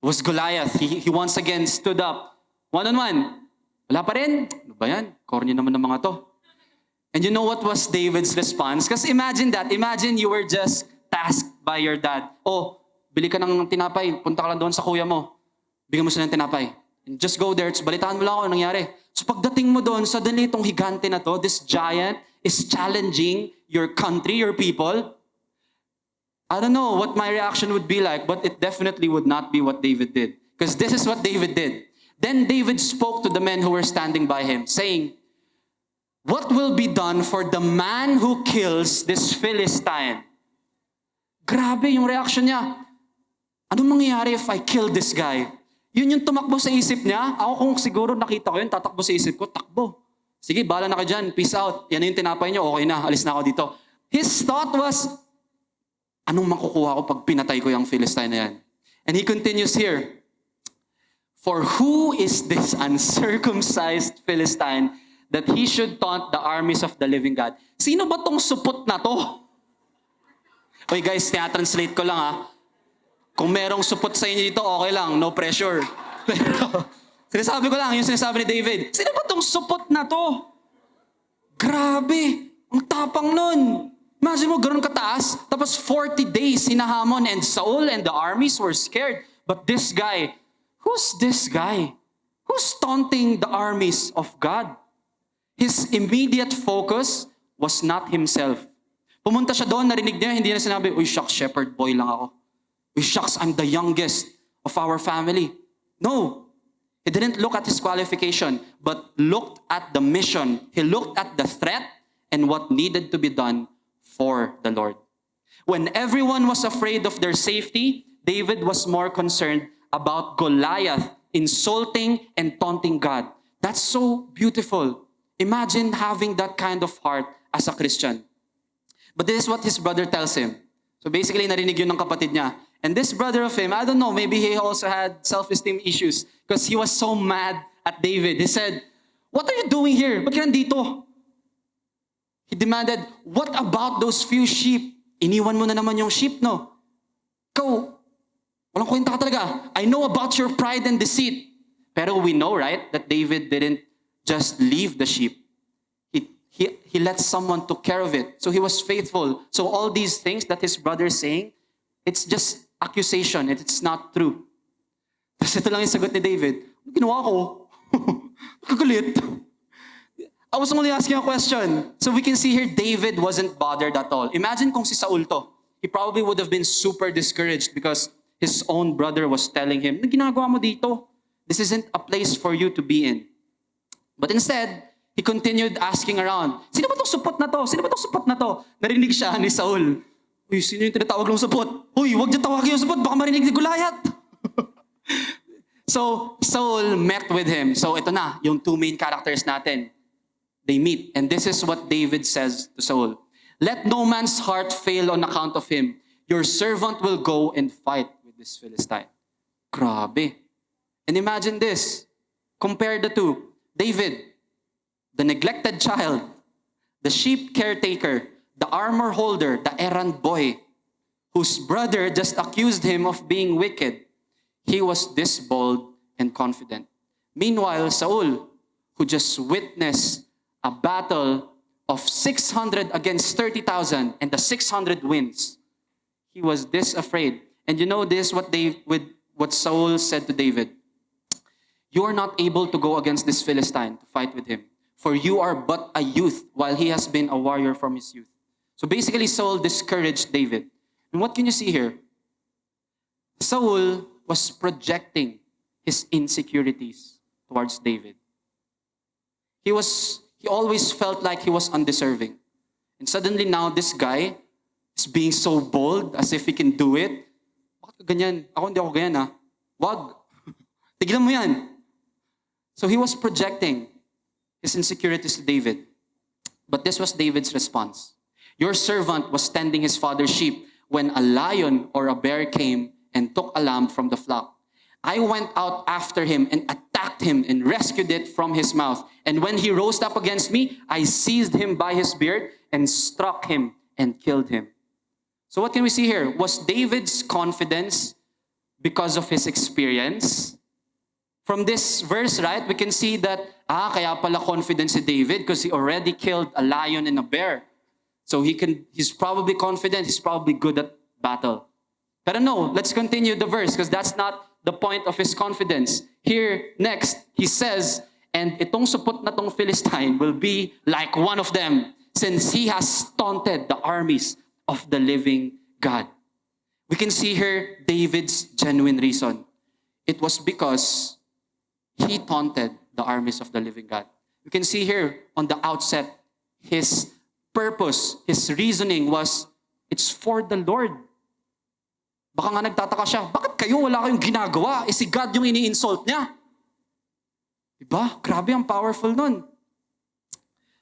It was Goliath. He once again stood up. One-on-one. Wala pa rin. Ano ba yan? Corny naman ng mga to. And you know what was David's response? Because imagine that. Imagine you were just tasked by your dad. Oh, bili ka ng tinapay. Punta ka lang doon sa kuya mo. Bigyan mo sila ng tinapay. And just go there. Balitaan mo lang kung anong nangyari. So pagdating mo doon, suddenly itong higante na to, this giant is challenging your country, your people. I don't know what my reaction would be like, but it definitely would not be what David did. Because this is what David did. Then David spoke to the men who were standing by him, saying, what will be done for the man who kills this Philistine? Grabe yung reaction niya. Anong mangyayari if I kill this guy? Yun yung tumakbo sa isip niya. Ako kung siguro nakita ko yun, tatakbo sa isip ko, takbo. Sige, bahala na ka dyan. Peace out. Yan yung tinapay niyo. Okay na. Alis na ako dito. His thought was, anong makukuha ko pag pinatay ko yung Philistine na yan? And he continues here. For who is this uncircumcised Philistine that he should taunt the armies of the living God? Sino ba tong supot na to? Oy guys, translate ko lang ha. Kung merong supot sa inyo dito, okay lang. No pressure. Pero, sinasabi ko lang, yung sinasabi ni David, sino ba tong supot na to? Grabe! Ang tapang nun! Imagine mo, ganun kataas. Tapos 40 days hinahamon and Saul and the armies were scared. But this guy, who's this guy? Who's taunting the armies of God? His immediate focus was not himself. Pumunta siya doon, narinig niya, hindi na sinabi, uy, shucks, shepherd boy lang ako. Uy, shucks, I'm the youngest of our family. No. He didn't look at his qualification, but looked at the mission. He looked at the threat and what needed to be done for the Lord. When everyone was afraid of their safety, David was more concerned about Goliath insulting and taunting God. That's so beautiful. Imagine having that kind of heart as a Christian. But this is what his brother tells him. So basically, narinig yun ng kapatid niya. And this brother of him, I don't know, maybe he also had self-esteem issues because he was so mad at David. He said, what are you doing here? Ba't ka nandito? He demanded, what about those few sheep? Iniwan mo na naman yung sheep, no? Ikaw, walang kwenta ka talaga. I know about your pride and deceit. Pero we know, right, that David didn't just leave the sheep. He let someone take care of it. So he was faithful. So all these things that his brother is saying, it's just accusation. It's not true. Tapos ito lang yung sagot ni David. Ano ginawa ko? Kagalit. I was only asking a question. So we can see here, David wasn't bothered at all. Imagine kung si Saul to. He probably would have been super discouraged because his own brother was telling him, ano ginagawa mo dito? This isn't a place for you to be in. But instead, he continued asking around, sino ba itong supot na to? Sino ba itong supot na to? Narinig siya ni Saul. Uy, sino yung tinatawag ng supot? Uy, huwag niya tawagin yung supot, baka marinig ni Goliath. So, Saul met with him. So, ito na, yung two main characters natin. They meet. And this is what David says to Saul. Let no man's heart fail on account of him. Your servant will go and fight with this Philistine. Grabe. And imagine this. Compare the two. David, the neglected child, the sheep caretaker, the armor holder, the errand boy, whose brother just accused him of being wicked. He was this bold and confident. Meanwhile, Saul, who just witnessed a battle of 600 against 30,000 and the 600 wins, he was this afraid. And you know this, what Saul said to David. You are not able to go against this Philistine to fight with him. For you are but a youth, while he has been a warrior from his youth. So basically, Saul discouraged David. And what can you see here? Saul was projecting his insecurities towards David. He always felt like he was undeserving. And suddenly now, this guy is being so bold, as if he can do it. Bakit ka ganyan? Ako hindi ako ganyan, ha? Wag. Tigilan mo yan. So he was projecting his insecurities to David. But this was David's response. Your servant was tending his father's sheep when a lion or a bear came and took a lamb from the flock. I went out after him and attacked him and rescued it from his mouth. And when he rose up against me, I seized him by his beard and struck him and killed him. So what can we see here? Was David's confidence because of his experience? From this verse, right, we can see that, kaya pala confident si David because he already killed a lion and a bear. So he's probably confident, he's probably good at battle. But no, let's continue the verse because that's not the point of his confidence. Here, next, he says, and itong supot na tong Philistine will be like one of them since he has taunted the armies of the living God. We can see here David's genuine reason. It was because he taunted the armies of the living God. We can see here on the outset, his purpose, his reasoning was, it's for the Lord. Baka nga nagtataka siya, bakit kayo wala kayong ginagawa? Si God yung ini-insult niya. Diba? Grabe ang powerful nun.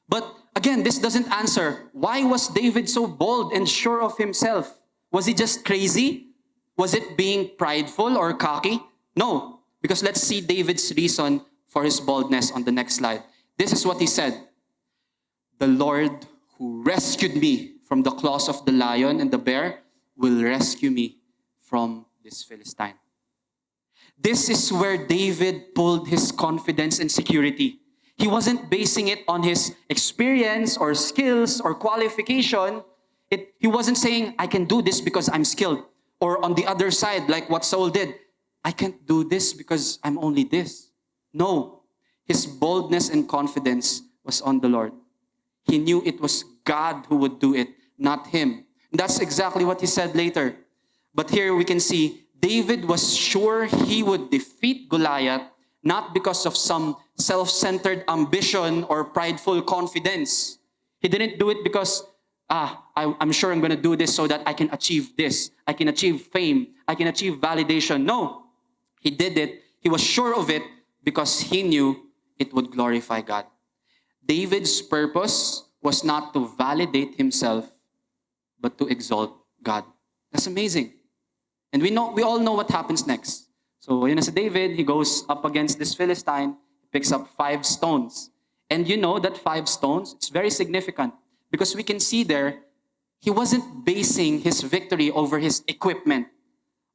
But again, this doesn't answer. Why was David so bold and sure of himself? Was he just crazy? Was it being prideful or cocky? No. Because let's see David's reason for his boldness on the next slide. This is what he said. The Lord who rescued me from the claws of the lion and the bear will rescue me from this Philistine. This is where David pulled his confidence and security. He wasn't basing it on his experience or skills or qualification. He wasn't saying, I can do this because I'm skilled. Or on the other side, like what Saul did, I can't do this because I'm only this. No. His boldness and confidence was on the Lord. He knew it was God who would do it, not him. And that's exactly what he said later. But here we can see David was sure he would defeat Goliath not because of some self-centered ambition or prideful confidence. He didn't do it because, I'm sure I'm going to do this so that I can achieve this. I can achieve fame. I can achieve validation. No, he did it. He was sure of it because he knew it would glorify God. David's purpose was not to validate himself, but to exalt God. That's amazing. And we all know what happens next. So yun na si David, he goes up against this Philistine, picks up 5 stones. And you know that 5 stones, it's very significant because we can see there, he wasn't basing his victory over his equipment,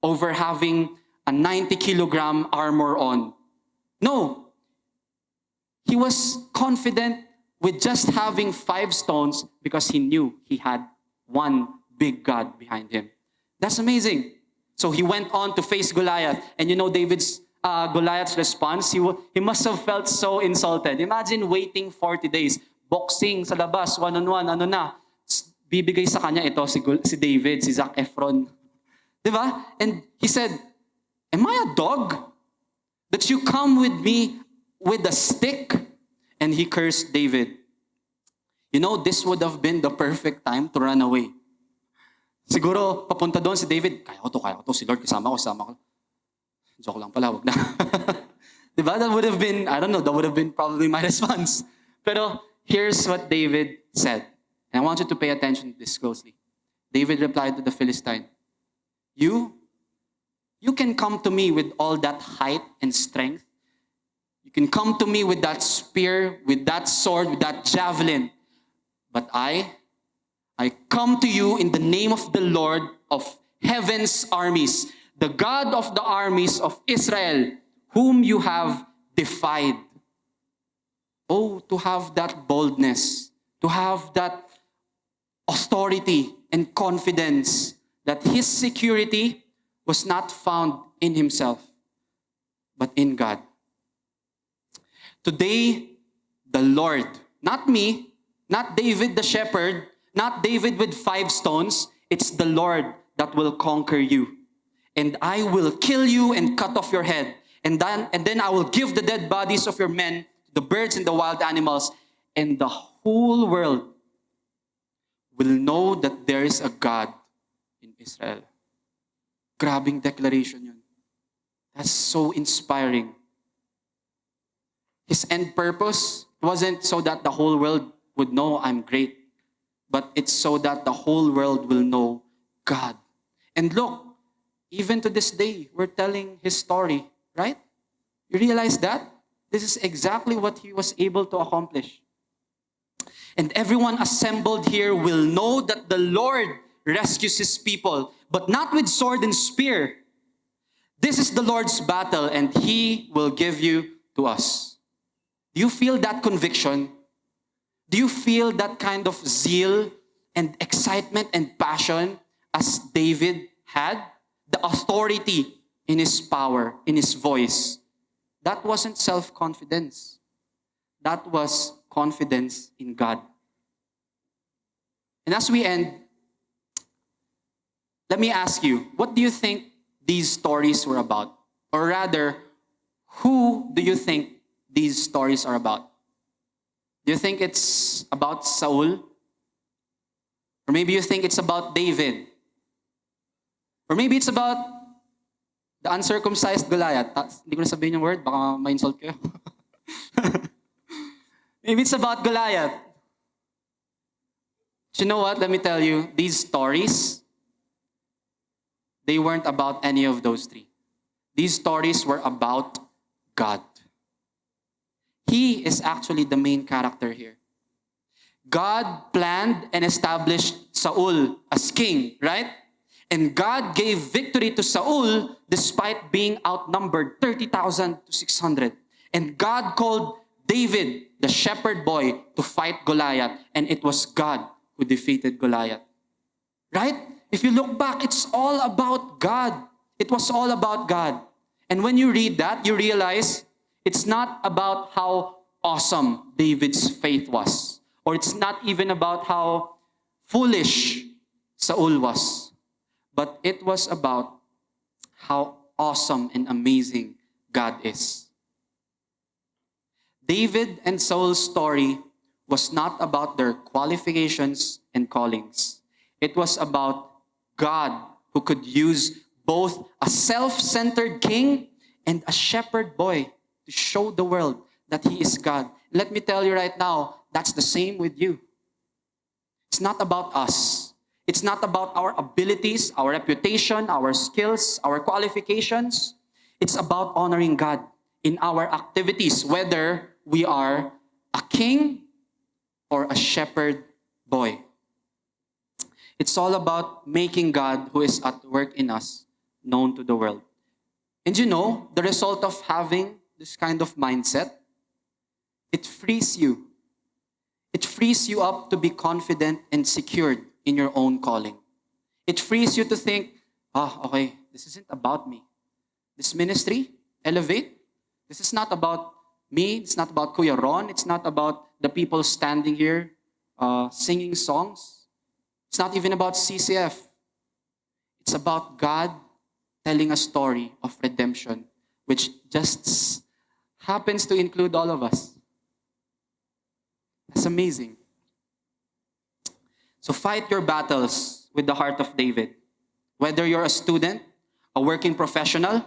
over having a 90-kilogram armor on. No. He was confident with just having 5 stones because he knew he had one big God behind him. That's amazing. So he went on to face Goliath. And you know Goliath's response? He must have felt so insulted. Imagine waiting 40 days. Boxing sa labas, one-on-one, bibigay sa kanya ito si David, si Zac Efron. Diba? And he said, am I a dog that you come with me with a stick? And he cursed David. You know, this would have been the perfect time to run away. Siguro, papunta doon si David, kaya ko to, si Lord kasama ko. Joke lang pala, wag na. Diba? That would have been, I don't know, that would have been probably my response. Pero here's what David said. And I want you to pay attention to this closely. David replied to the Philistine, You can come to me with all that height and strength. You can come to me with that spear, with that sword, with that javelin. But I come to you in the name of the Lord of heaven's armies, the God of the armies of Israel, whom you have defied. Oh, to have that boldness, to have that authority and confidence that his security was not found in himself, but in God. Today, the Lord, not me, not David the shepherd, not David with 5 stones, it's the Lord that will conquer you. And I will kill you and cut off your head. And then I will give the dead bodies of your men to the birds and the wild animals. And the whole world will know that there is a God in Israel. Grabing declaration yun. That's so inspiring. His end purpose wasn't so that the whole world would know I'm great, but it's so that the whole world will know God. And look, even to this day, we're telling his story, right? You realize that? This is exactly what he was able to accomplish. And everyone assembled here will know that the Lord rescues his people, but not with sword and spear. This is the Lord's battle, and he will give you to us. Do you feel that conviction? Do you feel that kind of zeal and excitement and passion as David had? The authority in his power, in his voice. That wasn't self-confidence. That was confidence in God. And as we end, let me ask you, what do you think these stories were about? Or rather, who do you think these stories are about? Do you think it's about Saul? Or maybe you think it's about David? Or maybe it's about the uncircumcised Goliath. Hindi ko na sabihin yung word, baka ma-insult kayo. Maybe it's about Goliath. But you know what? Let me tell you, these stories, they weren't about any of those three. These stories were about God. He is actually the main character here. God planned and established Saul as king, right? And God gave victory to Saul despite being outnumbered 30,000 to 600. And God called David, the shepherd boy, to fight Goliath. And it was God who defeated Goliath. Right? If you look back, it's all about God. It was all about God. And when you read that, you realize it's not about how awesome David's faith was. Or it's not even about how foolish Saul was. But it was about how awesome and amazing God is. David and Saul's story was not about their qualifications and callings. It was about God who could use both a self-centered king and a shepherd boy to show the world that he is God. Let me tell you right now, that's the same with you. It's not about us. It's not about our abilities, our reputation, our skills, our qualifications. It's about honoring God in our activities, whether we are a king or a shepherd boy. It's all about making God, who is at work in us, known to the world. And you know, the result of having this kind of mindset, it frees you. It frees you up to be confident and secured in your own calling. It frees you to think, okay, this isn't about me. This ministry, Elevate, this is not about me. It's not about Kuya Ron. It's not about the people standing here singing songs. It's not even about CCF. It's about God telling a story of redemption, which just happens to include all of us. That's amazing. So fight your battles with the heart of David. Whether you're a student, a working professional, a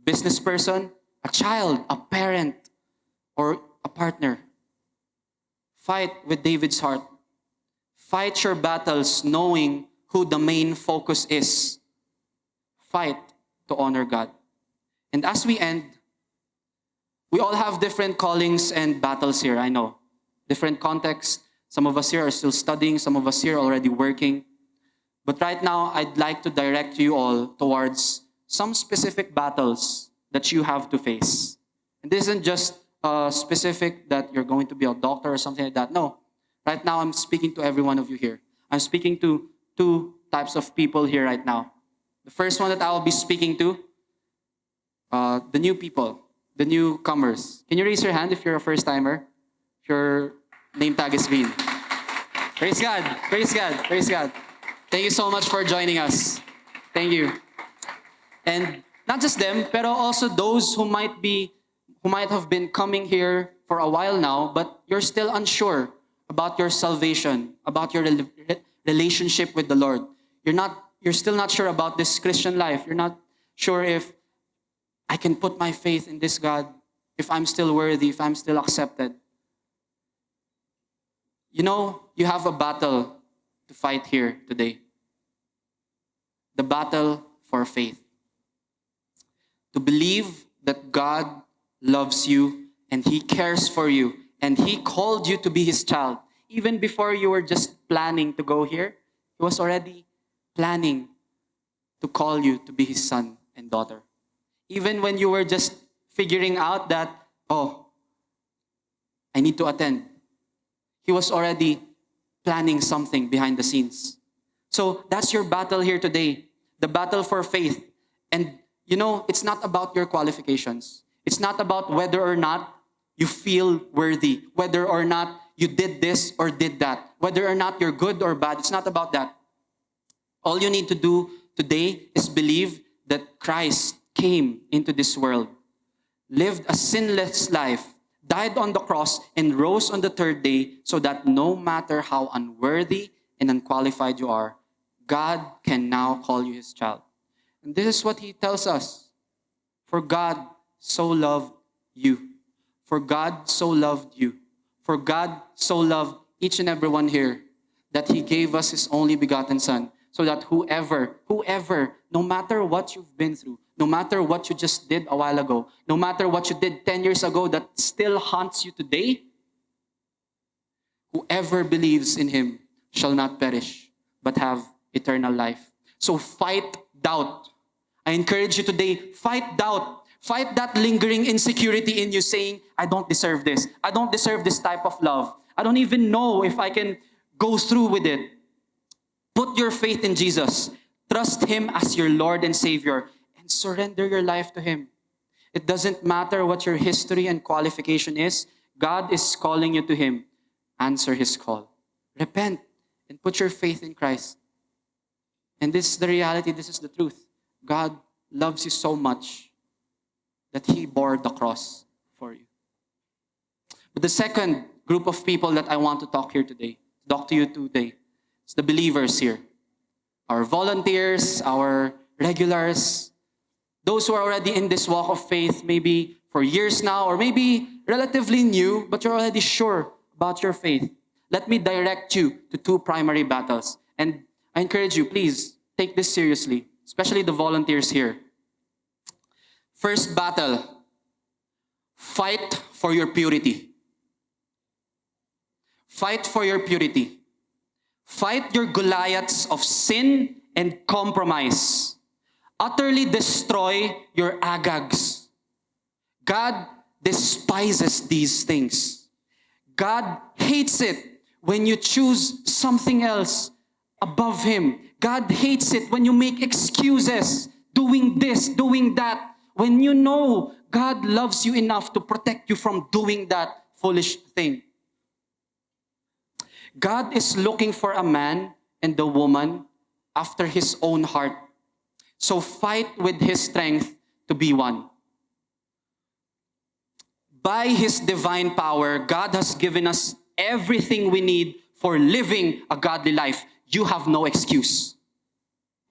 business person, a child, a parent, or a partner. Fight with David's heart. Fight your battles knowing who the main focus is. Fight to honor God. And as we end, we all have different callings and battles here, I know. Different contexts. Some of us here are still studying. Some of us here are already working. But right now, I'd like to direct you all towards some specific battles that you have to face. And this isn't just specific that you're going to be a doctor or something like that. No. Right now, I'm speaking to every one of you here. I'm speaking to two types of people here right now. The first one that I'll be speaking to, the new people, the newcomers. Can you raise your hand if you're a first-timer? If your name tag is green. Praise God. Praise God. Praise God. Thank you so much for joining us. Thank you. And not just them, but also those who might have been coming here for a while now, but you're still unsure about your salvation, about your relationship with the Lord. You're still not sure about this Christian life. You're not sure if I can put my faith in this God, if I'm still worthy, if I'm still accepted. You know, you have a battle to fight here today. The battle for faith. To believe that God loves you and He cares for you and He called you to be His child. Even before you were just planning to go here, He was already planning to call you to be His son and daughter. Even when you were just figuring out that, I need to attend. He was already planning something behind the scenes. So that's your battle here today. The battle for faith. And you know, it's not about your qualifications. It's not about whether or not you feel worthy, whether or not you did this or did that, whether or not you're good or bad. It's not about that. All you need to do today is believe that Christ came into this world, lived a sinless life, died on the cross, and rose on the third day so that no matter how unworthy and unqualified you are, God can now call you His child. And this is what he tells us. For God so loved you. For God so loved you. For God so loved each and every one here that he gave us his only begotten Son, so that whoever, no matter what you've been through, no matter what you just did a while ago, no matter what you did 10 years ago that still haunts you today, whoever believes in him shall not perish, but have eternal life. So fight doubt. I encourage you today, fight doubt. Fight that lingering insecurity in you saying, I don't deserve this. I don't deserve this type of love. I don't even know if I can go through with it. Put your faith in Jesus. Trust him as your Lord and Savior and surrender your life to him. It doesn't matter what your history and qualification is. God is calling you to him. Answer his call. Repent and put your faith in Christ. And this is the reality. This is the truth. God loves you so much that he bore the cross for you. But the second group of people that I want to talk to you today, is the believers here. Our volunteers, our regulars, those who are already in this walk of faith, maybe for years now, or maybe relatively new, but you're already sure about your faith. Let me direct you to two primary battles. And I encourage you, please, take this seriously, especially the volunteers here. First battle, fight for your purity. Fight for your purity. Fight your Goliaths of sin and compromise. Utterly destroy your Agags. God despises these things. God hates it when you choose something else above him. God hates it when you make excuses, doing this, doing that, when you know God loves you enough to protect you from doing that foolish thing. God is looking for a man and a woman after his own heart. So fight with his strength to be one. By his divine power, God has given us everything we need for living a godly life. You have no excuse.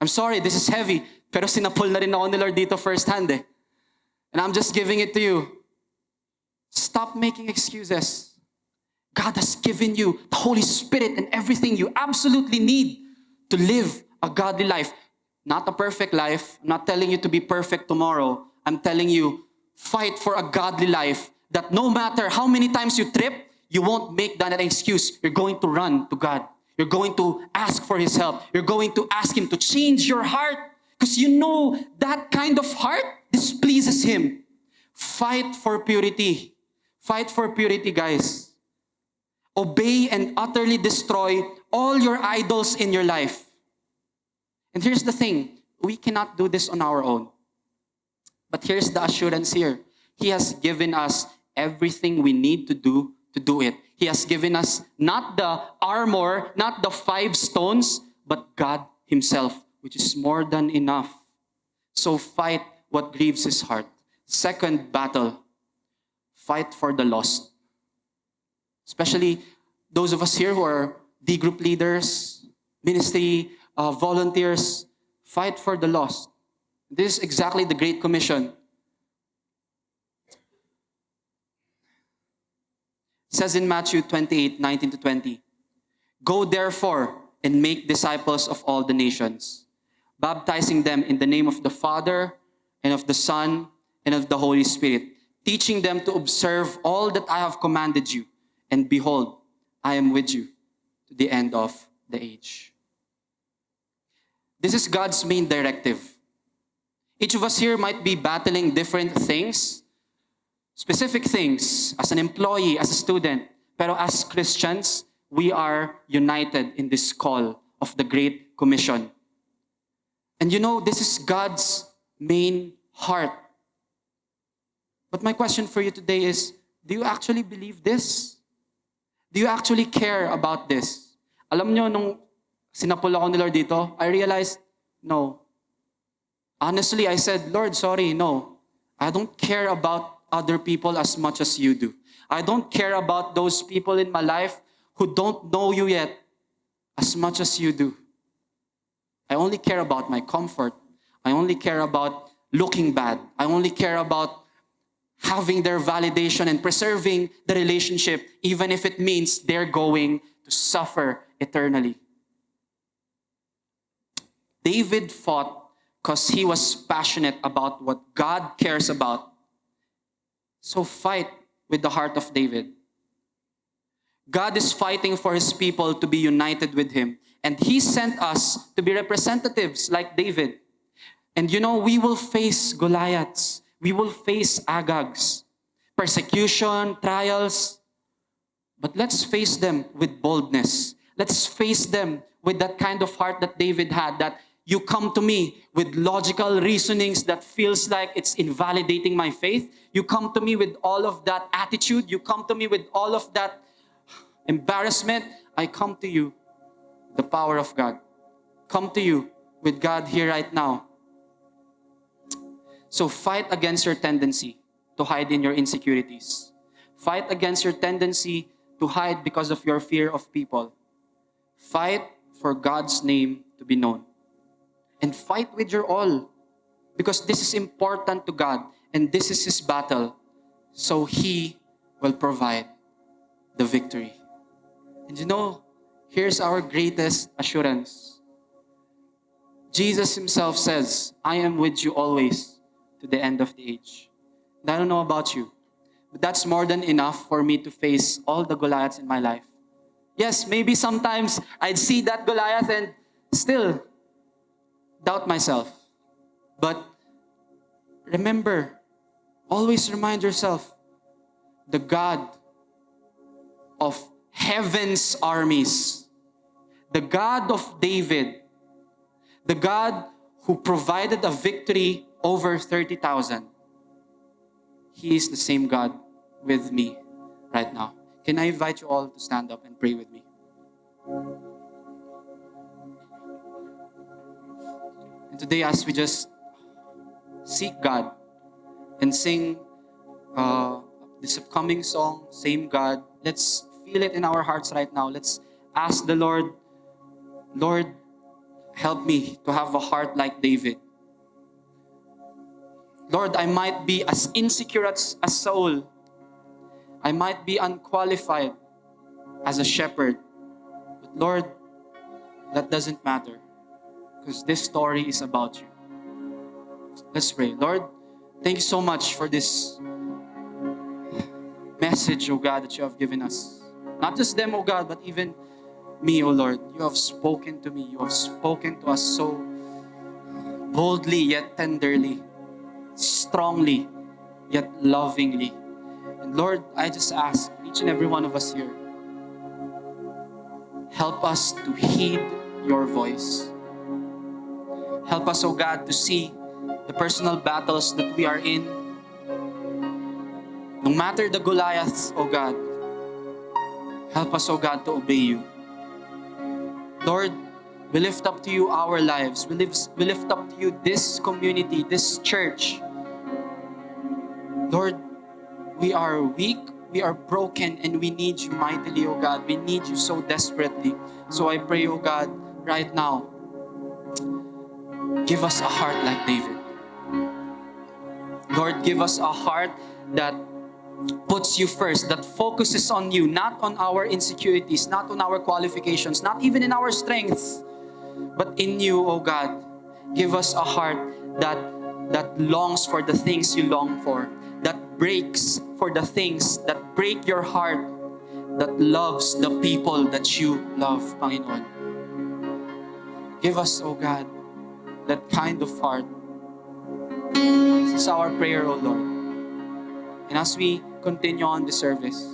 I'm sorry, this is heavy, pero sinapol na rin ako ni Lord dito firsthand eh. And I'm just giving it to you. Stop making excuses. God has given you the Holy Spirit and everything you absolutely need to live a godly life. Not a perfect life. I'm not telling you to be perfect tomorrow. I'm telling you, fight for a godly life that no matter how many times you trip, you won't make that an excuse. You're going to run to God. You're going to ask for his help. You're going to ask him to change your heart because you know that kind of heart displeases him. Fight for purity. Fight for purity, guys. Obey and utterly destroy all your idols in your life. And here's the thing. We cannot do this on our own. But here's the assurance here. He has given us everything we need to do it. He has given us not the armor, not the 5 stones, but God himself, which is more than enough. So fight what grieves his heart. Second battle, fight for the lost. Especially those of us here who are D group leaders, ministry, volunteers, fight for the lost. This is exactly the Great Commission. It says in Matthew 28:19-20, Go therefore and make disciples of all the nations, baptizing them in the name of the Father and of the Son and of the Holy Spirit, teaching them to observe all that I have commanded you. And behold, I am with you to the end of the age. This is God's main directive. Each of us here might be battling different things, specific things, as an employee, as a student. Pero as Christians, we are united in this call of the Great Commission. And you know, this is God's main heart. But my question for you today is, do you actually believe this? Do you actually care about this? Alam nyo, nung sinapul ako ni Lord dito, I realized, no. Honestly, I said, Lord, sorry, no. I don't care about other people as much as you do. I don't care about those people in my life who don't know you yet as much as you do. I only care about my comfort. I only care about looking bad. I only care about having their validation and preserving the relationship, even if it means they're going to suffer eternally. David fought because he was passionate about what God cares about. So fight with the heart of David. God is fighting for his people to be united with him. And he sent us to be representatives like David. And we will face Goliaths. We will face Agags, persecution, trials. But let's face them with boldness. Let's face them with that kind of heart that David had, that you come to me with logical reasonings that feels like it's invalidating my faith. You come to me with all of that attitude. You come to me with all of that embarrassment. I come to you, the power of God. Come to you with God here right now. So fight against your tendency to hide in your insecurities. Fight against your tendency to hide because of your fear of people. Fight for God's name to be known. And fight with your all. Because this is important to God. And this is His battle. So He will provide the victory. And here's our greatest assurance. Jesus Himself says, I am with you always to the end of the age. And I don't know about you, but that's more than enough for me to face all the Goliaths in my life. Yes, maybe sometimes I'd see that Goliath and still doubt myself. But remember, always remind yourself, the God of heaven's armies, the God of David, the God who provided a victory over 30,000, He is the same God with me right now. Can I invite you all to stand up and pray with me? And today, as we just seek God and sing this upcoming song, Same God, let's feel it in our hearts right now. Let's ask the Lord, Lord, help me to have a heart like David. Lord, I might be as insecure as Saul. I might be unqualified as a shepherd. But Lord, that doesn't matter, because this story is about you. Let's pray. Lord, thank you so much for this message, oh God, that you have given us. Not just them, oh God, but even me, oh Lord. You have spoken to me. You have spoken to us so boldly yet tenderly, strongly yet lovingly. And Lord, I just ask each and every one of us here, help us to heed your voice. Help us, oh God, to see the personal battles that we are in. No matter the Goliaths, oh God, help us, oh God, to obey you. Lord, we lift up to you our lives. We lift up to you this community, this church. Lord, we are weak, we are broken, and we need you mightily, oh God. We need you so desperately. So I pray, oh God, right now, give us a heart like David. Lord, give us a heart that puts you first, that focuses on you, not on our insecurities, not on our qualifications, not even in our strengths, but in you, oh God. Give us a heart that longs for the things you long for, that breaks for the things that break your heart, that loves the people that you love, Panginoon. Give us, oh God, that kind of heart. This is our prayer, oh Lord. And as we continue on the service,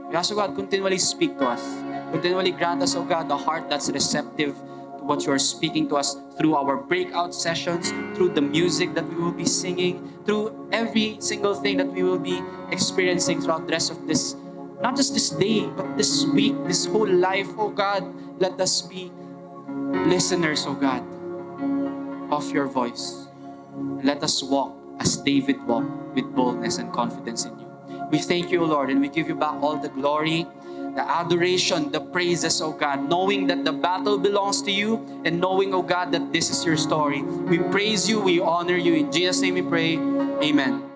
we ask, oh God, continually speak to us. Continually grant us, oh God, a heart that's receptive to what you are speaking to us through our breakout sessions, through the music that we will be singing, through every single thing that we will be experiencing throughout the rest of this, not just this day, but this week, this whole life, oh God. Let us be listeners, oh God, of your voice. Let us walk as David walked, with boldness and confidence in you. We thank you, Lord, and we give you back all the glory, the adoration, the praises, oh God, knowing that the battle belongs to you and knowing, oh God, that this is your story. We praise you, we honor you. In Jesus' name we pray, amen.